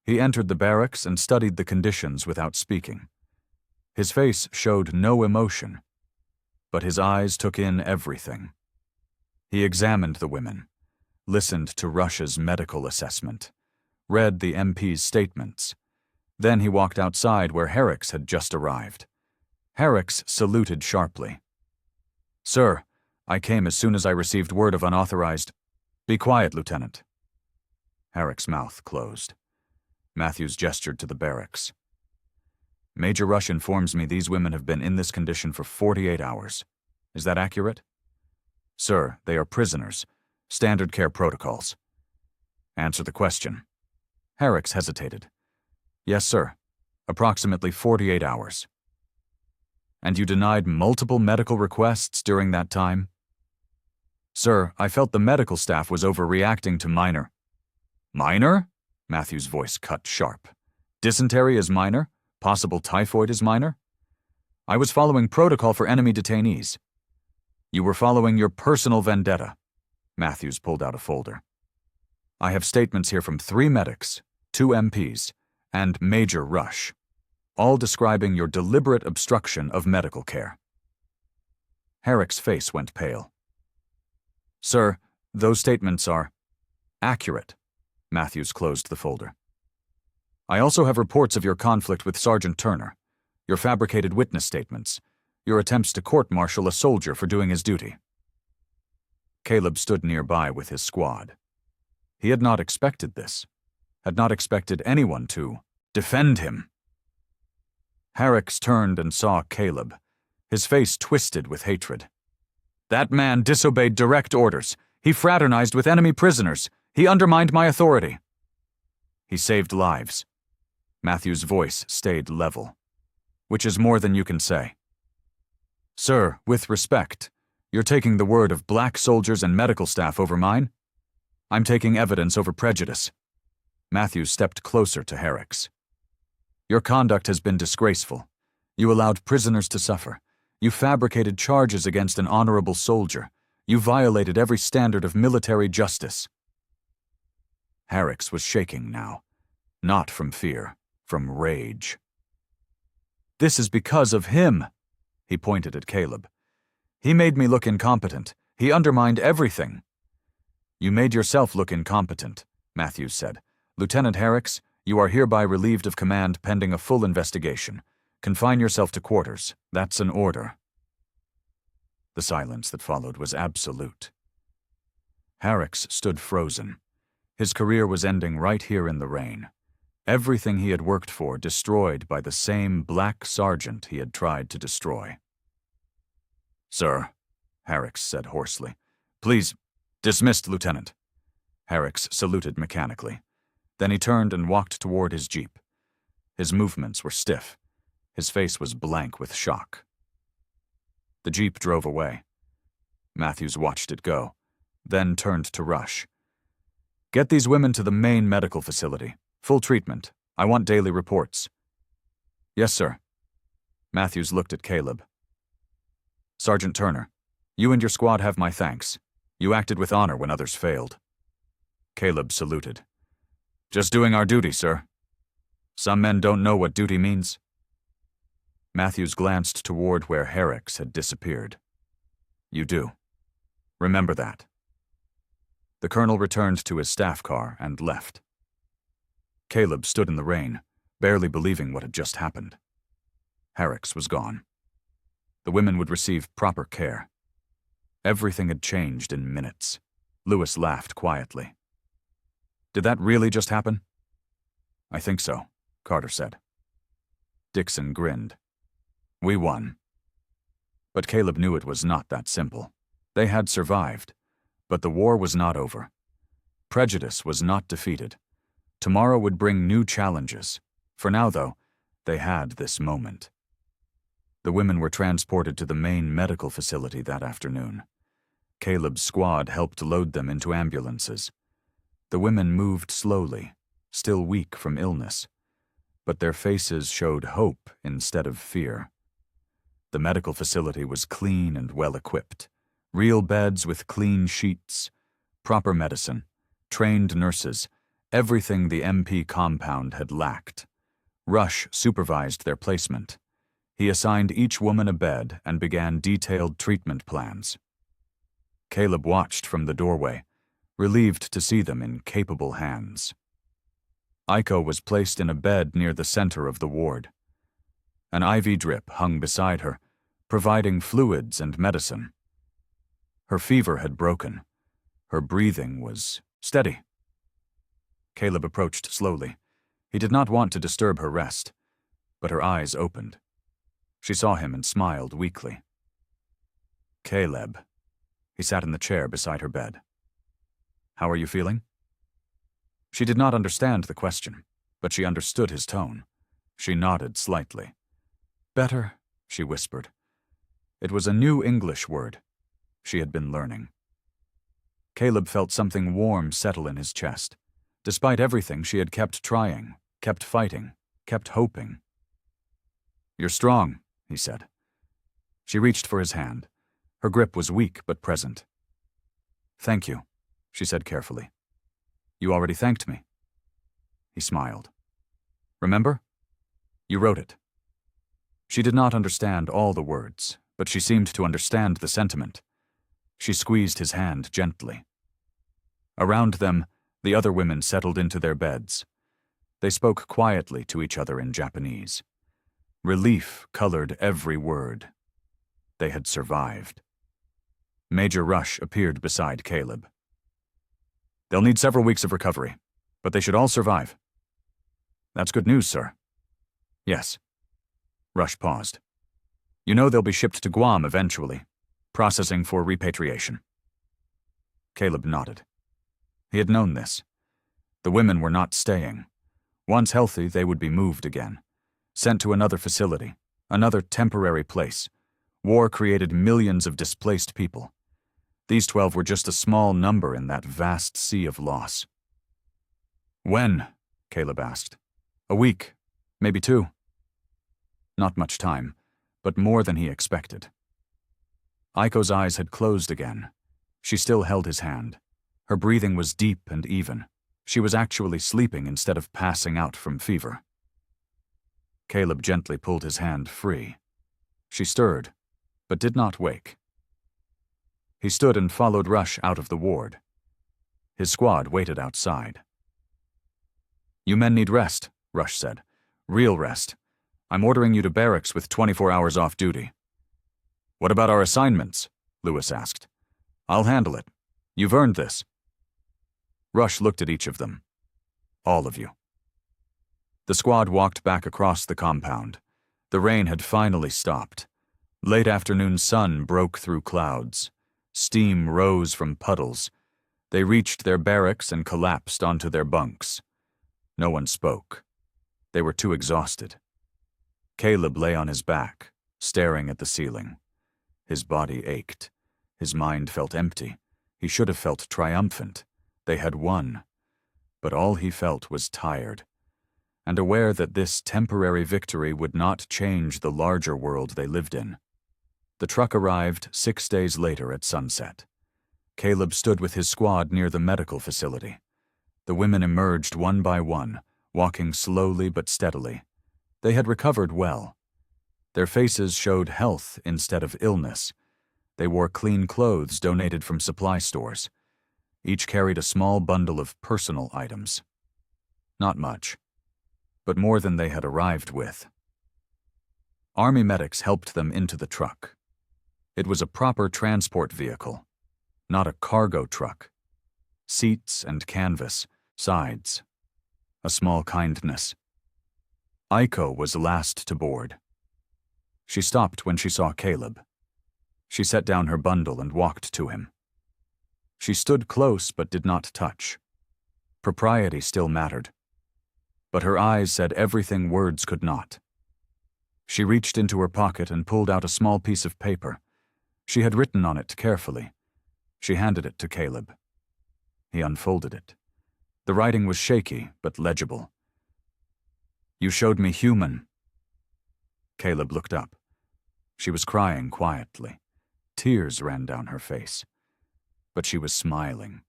He entered the barracks and studied the conditions without speaking. His face showed no emotion, but his eyes took in everything. He examined the women, listened to Rush's medical assessment, read the MP's statements. Then he walked outside where Herrick's had just arrived. Herrick's saluted sharply. "Sir, I came as soon as I received word of unauthorized—" "Be quiet, Lieutenant." Herrick's mouth closed. Matthews gestured to the barracks. "Major Rush informs me these women have been in this condition for 48 hours. Is that accurate?" "Sir, they are prisoners. Standard care protocols." "Answer the question." Herrick's hesitated. "Yes, sir. Approximately 48 hours." "And you denied multiple medical requests during that time?" "Sir, I felt the medical staff was overreacting to minor—" "Minor?" Matthews' voice cut sharp. "Dysentery is minor? Possible typhoid is minor?" "I was following protocol for enemy detainees." "You were following your personal vendetta." Matthews pulled out a folder. "I have statements here from 3 medics, 2 MPs, and Major Rush, all describing your deliberate obstruction of medical care." Herrick's face went pale. "Sir, those statements are accurate." Matthews closed the folder. "I also have reports of your conflict with Sergeant Turner, your fabricated witness statements, your attempts to court-martial a soldier for doing his duty." Caleb stood nearby with his squad. He had not expected this, had not expected anyone to defend him. Herrick's turned and saw Caleb, his face twisted with hatred. "That man disobeyed direct orders. He fraternized with enemy prisoners. He undermined my authority." "He saved lives." Matthews' voice stayed level. "Which is more than you can say." "Sir, with respect, you're taking the word of black soldiers and medical staff over mine? I'm taking evidence over prejudice." Matthews stepped closer to Herrick's. "Your conduct has been disgraceful. You allowed prisoners to suffer. You fabricated charges against an honorable soldier. You violated every standard of military justice." Herrick's was shaking now, not from fear, from rage. "This is because of him," he pointed at Caleb. "He made me look incompetent. He undermined everything." "You made yourself look incompetent," Matthews said. "Lieutenant Herrick's, you are hereby relieved of command pending a full investigation. Confine yourself to quarters. That's an order." The silence that followed was absolute. Herrick's stood frozen. His career was ending right here in the rain. Everything he had worked for destroyed by the same black sergeant he had tried to destroy. "Sir," Herrick's said hoarsely. "Please, dismissed, Lieutenant." Herrick's saluted mechanically. Then he turned and walked toward his jeep. His movements were stiff. His face was blank with shock. The jeep drove away. Matthews watched it go, then turned to Rush. "Get these women to the main medical facility. Full treatment. I want daily reports." "Yes, sir." Matthews looked at Caleb. "Sergeant Turner, you and your squad have my thanks. You acted with honor when others failed." Caleb saluted. "Just doing our duty, sir. Some men don't know what duty means." Matthews glanced toward where Herrick's had disappeared. "You do. Remember that." The colonel returned to his staff car and left. Caleb stood in the rain, barely believing what had just happened. Herrick's was gone. The women would receive proper care. Everything had changed in minutes. Lewis laughed quietly. Did that really just happen? I think so, Carter said. Dixon grinned. We won. But Caleb knew it was not that simple. They had survived, but the war was not over. Prejudice was not defeated. Tomorrow would bring new challenges. For now, though, they had this moment. The women were transported to the main medical facility that afternoon. Caleb's squad helped load them into ambulances. The women moved slowly, still weak from illness, but their faces showed hope instead of fear. The medical facility was clean and well-equipped. Real beds with clean sheets, proper medicine, trained nurses, everything the MP compound had lacked. Rush supervised their placement. He assigned each woman a bed and began detailed treatment plans. Caleb watched from the doorway, relieved to see them in capable hands. Aiko was placed in a bed near the center of the ward. An IV drip hung beside her, providing fluids and medicine. Her fever had broken. Her breathing was steady. Caleb approached slowly. He did not want to disturb her rest, but her eyes opened. She saw him and smiled weakly. Caleb. He sat in the chair beside her bed. How are you feeling? She did not understand the question, but she understood his tone. She nodded slightly. Better, she whispered. It was a new English word she had been learning. Caleb felt something warm settle in his chest. Despite everything, she had kept trying, kept fighting, kept hoping. You're strong, he said. She reached for his hand. Her grip was weak but present. Thank you, she said carefully. You already thanked me. He smiled. Remember? You wrote it. She did not understand all the words, but she seemed to understand the sentiment. She squeezed his hand gently. Around them, the other women settled into their beds. They spoke quietly to each other in Japanese. Relief colored every word. They had survived. Major Rush appeared beside Caleb. They'll need several weeks of recovery, but they should all survive. That's good news, sir. Yes. Rush paused. You know they'll be shipped to Guam eventually, processing for repatriation. Caleb nodded. He had known this. The women were not staying. Once healthy, they would be moved again, sent to another facility, another temporary place. War created millions of displaced people. These 12 were just a small number in that vast sea of loss. When? Caleb asked. A week, maybe 2. Not much time, but more than he expected. Aiko's eyes had closed again. She still held his hand. Her breathing was deep and even. She was actually sleeping instead of passing out from fever. Caleb gently pulled his hand free. She stirred, but did not wake. He stood and followed Rush out of the ward. His squad waited outside. You men need rest, Rush said. Real rest. I'm ordering you to barracks with 24 hours off duty. What about our assignments? Lewis asked. I'll handle it. You've earned this. Rush looked at each of them. All of you. The squad walked back across the compound. The rain had finally stopped. Late afternoon sun broke through clouds. Steam rose from puddles. They reached their barracks and collapsed onto their bunks. No one spoke. They were too exhausted. Caleb lay on his back, staring at the ceiling. His body ached. His mind felt empty. He should have felt triumphant. They had won. But all he felt was tired, and aware that this temporary victory would not change the larger world they lived in. The truck arrived 6 days later at sunset. Caleb stood with his squad near the medical facility. The women emerged one by one, walking slowly but steadily. They had recovered well. Their faces showed health instead of illness. They wore clean clothes donated from supply stores. Each carried a small bundle of personal items. Not much, but more than they had arrived with. Army medics helped them into the truck. It was a proper transport vehicle, not a cargo truck. Seats and canvas, sides. A small kindness. Aiko was last to board. She stopped when she saw Caleb. She set down her bundle and walked to him. She stood close but did not touch. Propriety still mattered. But her eyes said everything words could not. She reached into her pocket and pulled out a small piece of paper. She had written on it carefully. She handed it to Caleb. He unfolded it. The writing was shaky but legible. "You showed me human." Caleb looked up. She was crying quietly. Tears ran down her face. But she was smiling.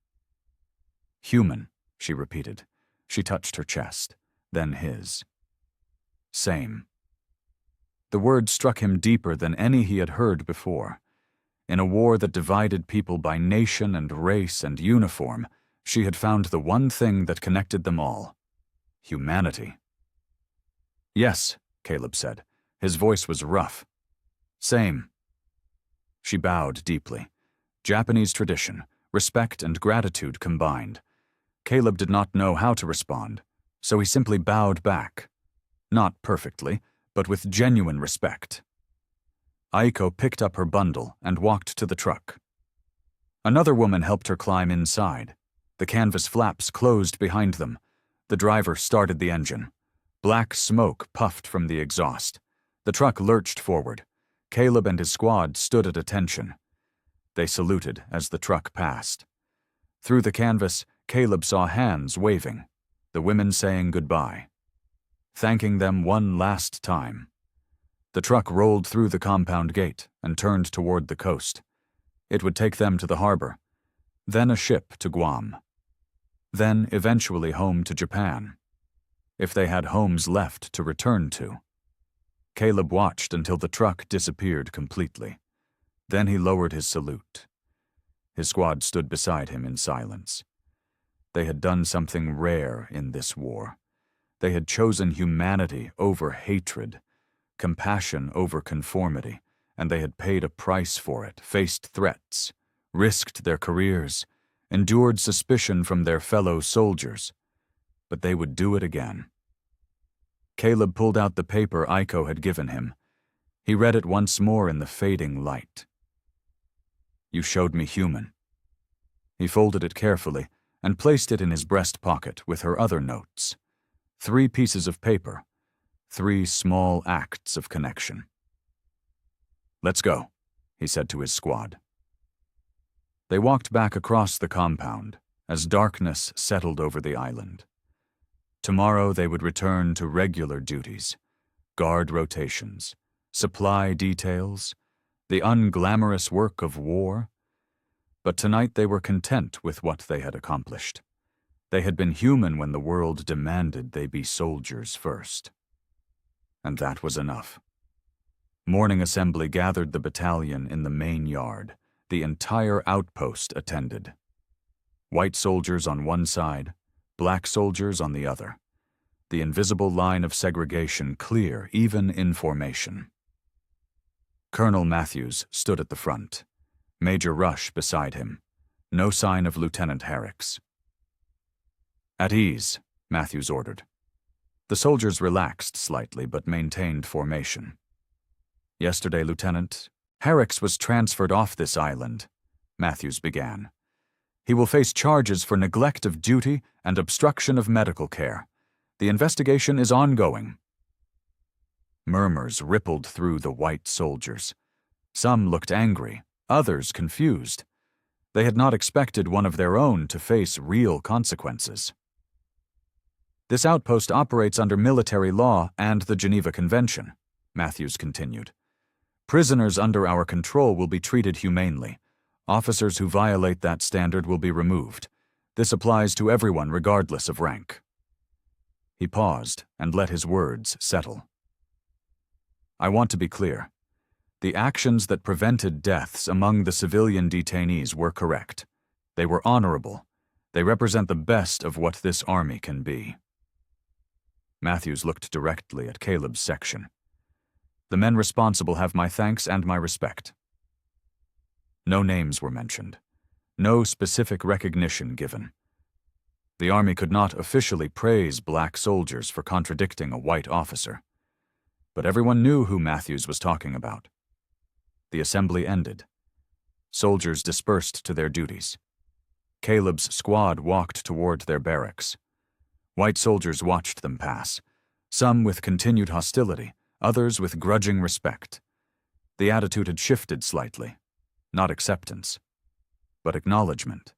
"Human," she repeated. She touched her chest, then his. "Same." The word struck him deeper than any he had heard before. In a war that divided people by nation and race and uniform, she had found the one thing that connected them all: humanity. "Yes," Caleb said. His voice was rough. "Same." She bowed deeply. Japanese tradition, respect and gratitude combined. Caleb did not know how to respond, so he simply bowed back. Not perfectly, but with genuine respect. Aiko picked up her bundle and walked to the truck. Another woman helped her climb inside. The canvas flaps closed behind them. The driver started the engine. Black smoke puffed from the exhaust. The truck lurched forward. Caleb and his squad stood at attention. They saluted as the truck passed. Through the canvas, Caleb saw hands waving, the women saying goodbye, thanking them one last time. The truck rolled through the compound gate and turned toward the coast. It would take them to the harbor, then a ship to Guam, then eventually home to Japan, if they had homes left to return to. Caleb watched until the truck disappeared completely. Then he lowered his salute. His squad stood beside him in silence. They had done something rare in this war. They had chosen humanity over hatred, compassion over conformity, and they had paid a price for it, faced threats, risked their careers, endured suspicion from their fellow soldiers. But they would do it again. Caleb pulled out the paper Aiko had given him. He read it once more in the fading light. "You showed me human." He folded it carefully and placed it in his breast pocket with her other notes. 3 pieces of paper, 3 small acts of connection. "Let's go," he said to his squad. They walked back across the compound as darkness settled over the island. Tomorrow they would return to regular duties, guard rotations, supply details, the unglamorous work of war. But tonight they were content with what they had accomplished. They had been human when the world demanded they be soldiers first. And that was enough. Morning assembly gathered the battalion in the main yard. The entire outpost attended. White soldiers on one side, black soldiers on the other. The invisible line of segregation clear even in formation. Colonel Matthews stood at the front. Major Rush beside him. No sign of Lieutenant Herricks. "At ease," Matthews ordered. The soldiers relaxed slightly but maintained formation. "Yesterday, Lieutenant, Herricks was transferred off this island," Matthews began. "He will face charges for neglect of duty and obstruction of medical care. The investigation is ongoing." Murmurs rippled through the white soldiers. Some looked angry, others confused. They had not expected one of their own to face real consequences. "This outpost operates under military law and the Geneva Convention," Matthews continued. "Prisoners under our control will be treated humanely. Officers who violate that standard will be removed. This applies to everyone regardless of rank." He paused and let his words settle. "I want to be clear. The actions that prevented deaths among the civilian detainees were correct. They were honorable. They represent the best of what this army can be." Matthews looked directly at Caleb's section. The men responsible have my thanks and my respect." No names were mentioned. No specific recognition given. The Army could not officially praise black soldiers for contradicting a white officer. But everyone knew who Matthews was talking about. The assembly ended. Soldiers dispersed to their duties. Caleb's squad walked toward their barracks. White soldiers watched them pass, some with continued hostility, others with grudging respect. The attitude had shifted slightly. Not acceptance, but acknowledgement.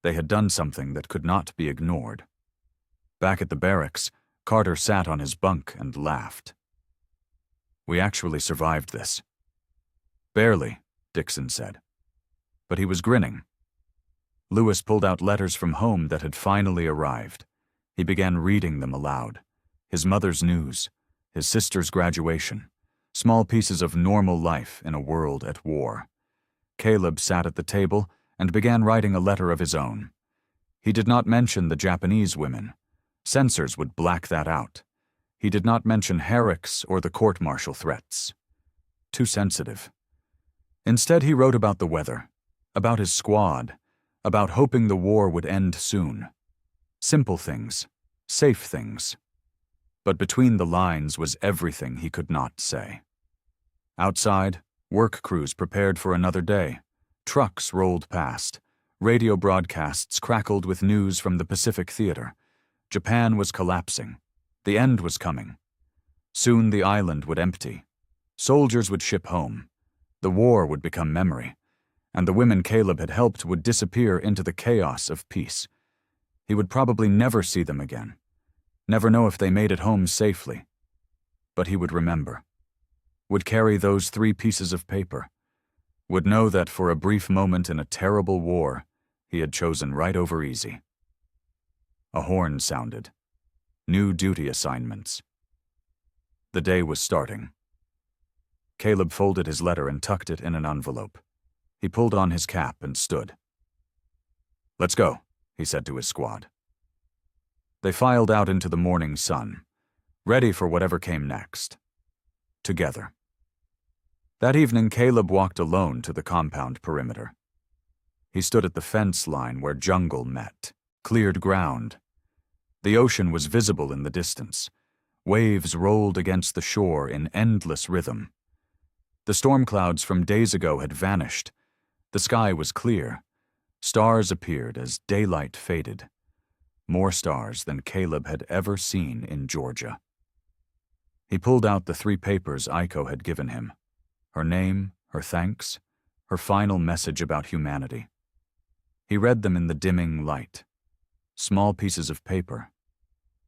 They had done something that could not be ignored. Back at the barracks, Carter sat on his bunk and laughed. "We actually survived this." "Barely," Dixon said. But he was grinning. Lewis pulled out letters from home that had finally arrived. He began reading them aloud. His mother's news, his sister's graduation, small pieces of normal life in a world at war. Caleb sat at the table and began writing a letter of his own. He did not mention the Japanese women. Censors would black that out. He did not mention Herrick's or the court-martial threats. Too sensitive. Instead, he wrote about the weather, about his squad, about hoping the war would end soon. Simple things, safe things. But between the lines was everything he could not say. Outside, work crews prepared for another day. Trucks rolled past. Radio broadcasts crackled with news from the Pacific Theater. Japan was collapsing. The end was coming. Soon the island would empty. Soldiers would ship home. The war would become memory, and the women Caleb had helped would disappear into the chaos of peace. He would probably never see them again, never know if they made it home safely. But he would remember, would carry those 3 pieces of paper, would know that for a brief moment in a terrible war, he had chosen right over easy. A horn sounded. New duty assignments. The day was starting. Caleb folded his letter and tucked it in an envelope. He pulled on his cap and stood. "Let's go," he said to his squad. They filed out into the morning sun, ready for whatever came next. Together. That evening, Caleb walked alone to the compound perimeter. He stood at the fence line where jungle met, cleared ground. The ocean was visible in the distance. Waves rolled against the shore in endless rhythm. The storm clouds from days ago had vanished. The sky was clear. Stars appeared as daylight faded. More stars than Caleb had ever seen in Georgia. He pulled out the 3 papers Aiko had given him. Her name, her thanks, her final message about humanity. He read them in the dimming light. Small pieces of paper,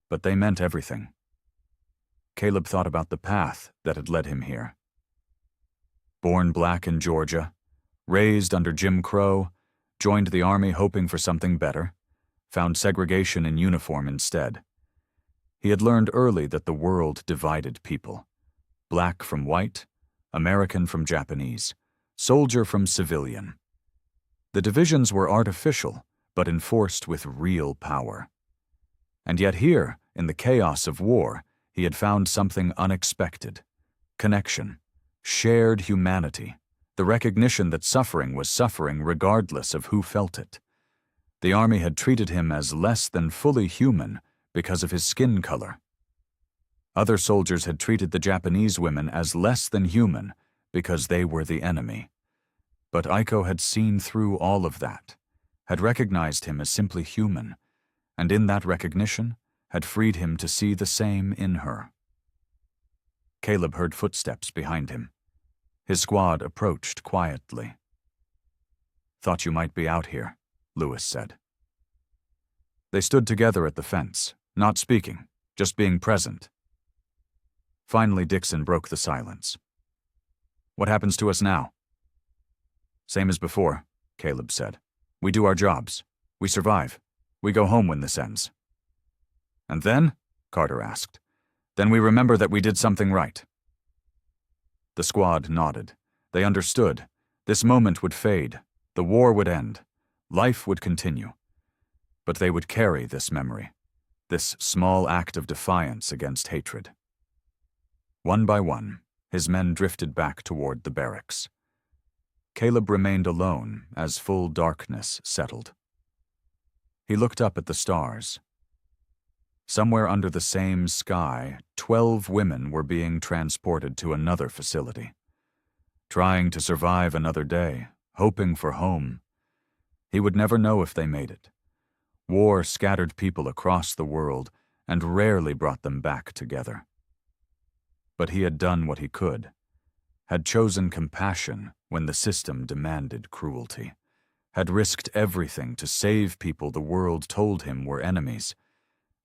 but they meant everything. Caleb thought about the path that had led him here. Born black in Georgia, raised under Jim Crow, joined the Army hoping for something better, found segregation in uniform instead. He had learned early that the world divided people. Black from white, American from Japanese, soldier from civilian. The divisions were artificial, but enforced with real power. And yet here, in the chaos of war, he had found something unexpected. Connection, shared humanity, the recognition that suffering was suffering regardless of who felt it. The Army had treated him as less than fully human because of his skin color. Other soldiers had treated the Japanese women as less than human because they were the enemy. But Aiko had seen through all of that, had recognized him as simply human, and in that recognition had freed him to see the same in her. Caleb heard footsteps behind him. His squad approached quietly. "Thought you might be out here," Lewis said. They stood together at the fence, not speaking, just being present. Finally, Dixon broke the silence. "What happens to us now?" "Same as before," Caleb said. "We do our jobs. We survive. We go home when this ends." "And then?" Carter asked. "Then we remember that we did something right." The squad nodded. They understood. This moment would fade. The war would end. Life would continue. But they would carry this memory, this small act of defiance against hatred. One by one, His men drifted back toward the barracks. Caleb remained alone as full darkness settled. He looked up at the stars. Somewhere under the same sky, 12 women were being transported to another facility. Trying to survive another day, hoping for home. He would never know if they made it. War scattered people across the world and rarely brought them back together. But he had done what he could, had chosen compassion when the system demanded cruelty, had risked everything to save people the world told him were enemies,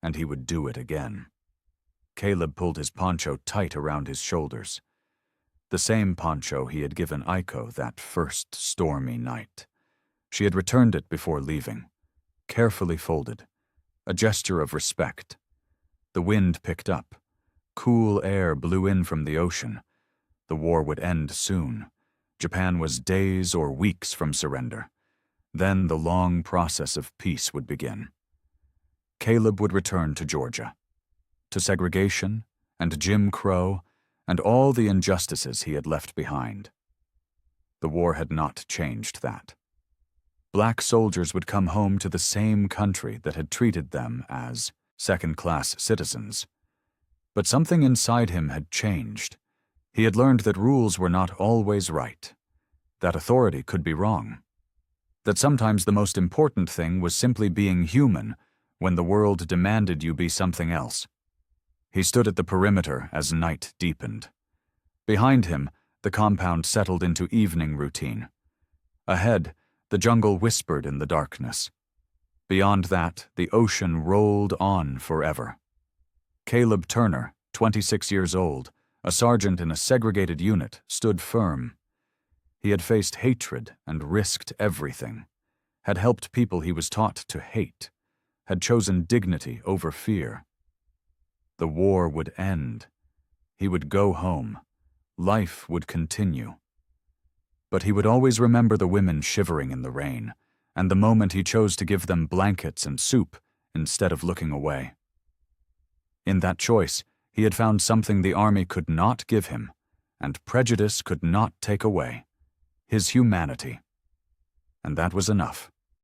and he would do it again. Caleb pulled his poncho tight around his shoulders. The same poncho he had given Aiko that first stormy night. She had returned it before leaving, carefully folded, a gesture of respect. The wind picked up. Cool air blew in from the ocean. The war would end soon. Japan was days or weeks from surrender. Then the long process of peace would begin. Caleb would return to Georgia, to segregation and Jim Crow and all the injustices he had left behind. The war had not changed that. Black soldiers would come home to the same country that had treated them as second-class citizens. But something inside him had changed. He had learned that rules were not always right, that authority could be wrong, that sometimes the most important thing was simply being human when the world demanded you be something else. He stood at the perimeter as night deepened. Behind him, the compound settled into evening routine. Ahead, the jungle whispered in the darkness. Beyond that, the ocean rolled on forever. Caleb Turner, 26 years old, a sergeant in a segregated unit, stood firm. He had faced hatred and risked everything, had helped people he was taught to hate, had chosen dignity over fear. The war would end. He would go home. Life would continue. But he would always remember the women shivering in the rain, and the moment he chose to give them blankets and soup instead of looking away. In that choice, he had found something the army could not give him, and prejudice could not take away: his humanity. And that was enough.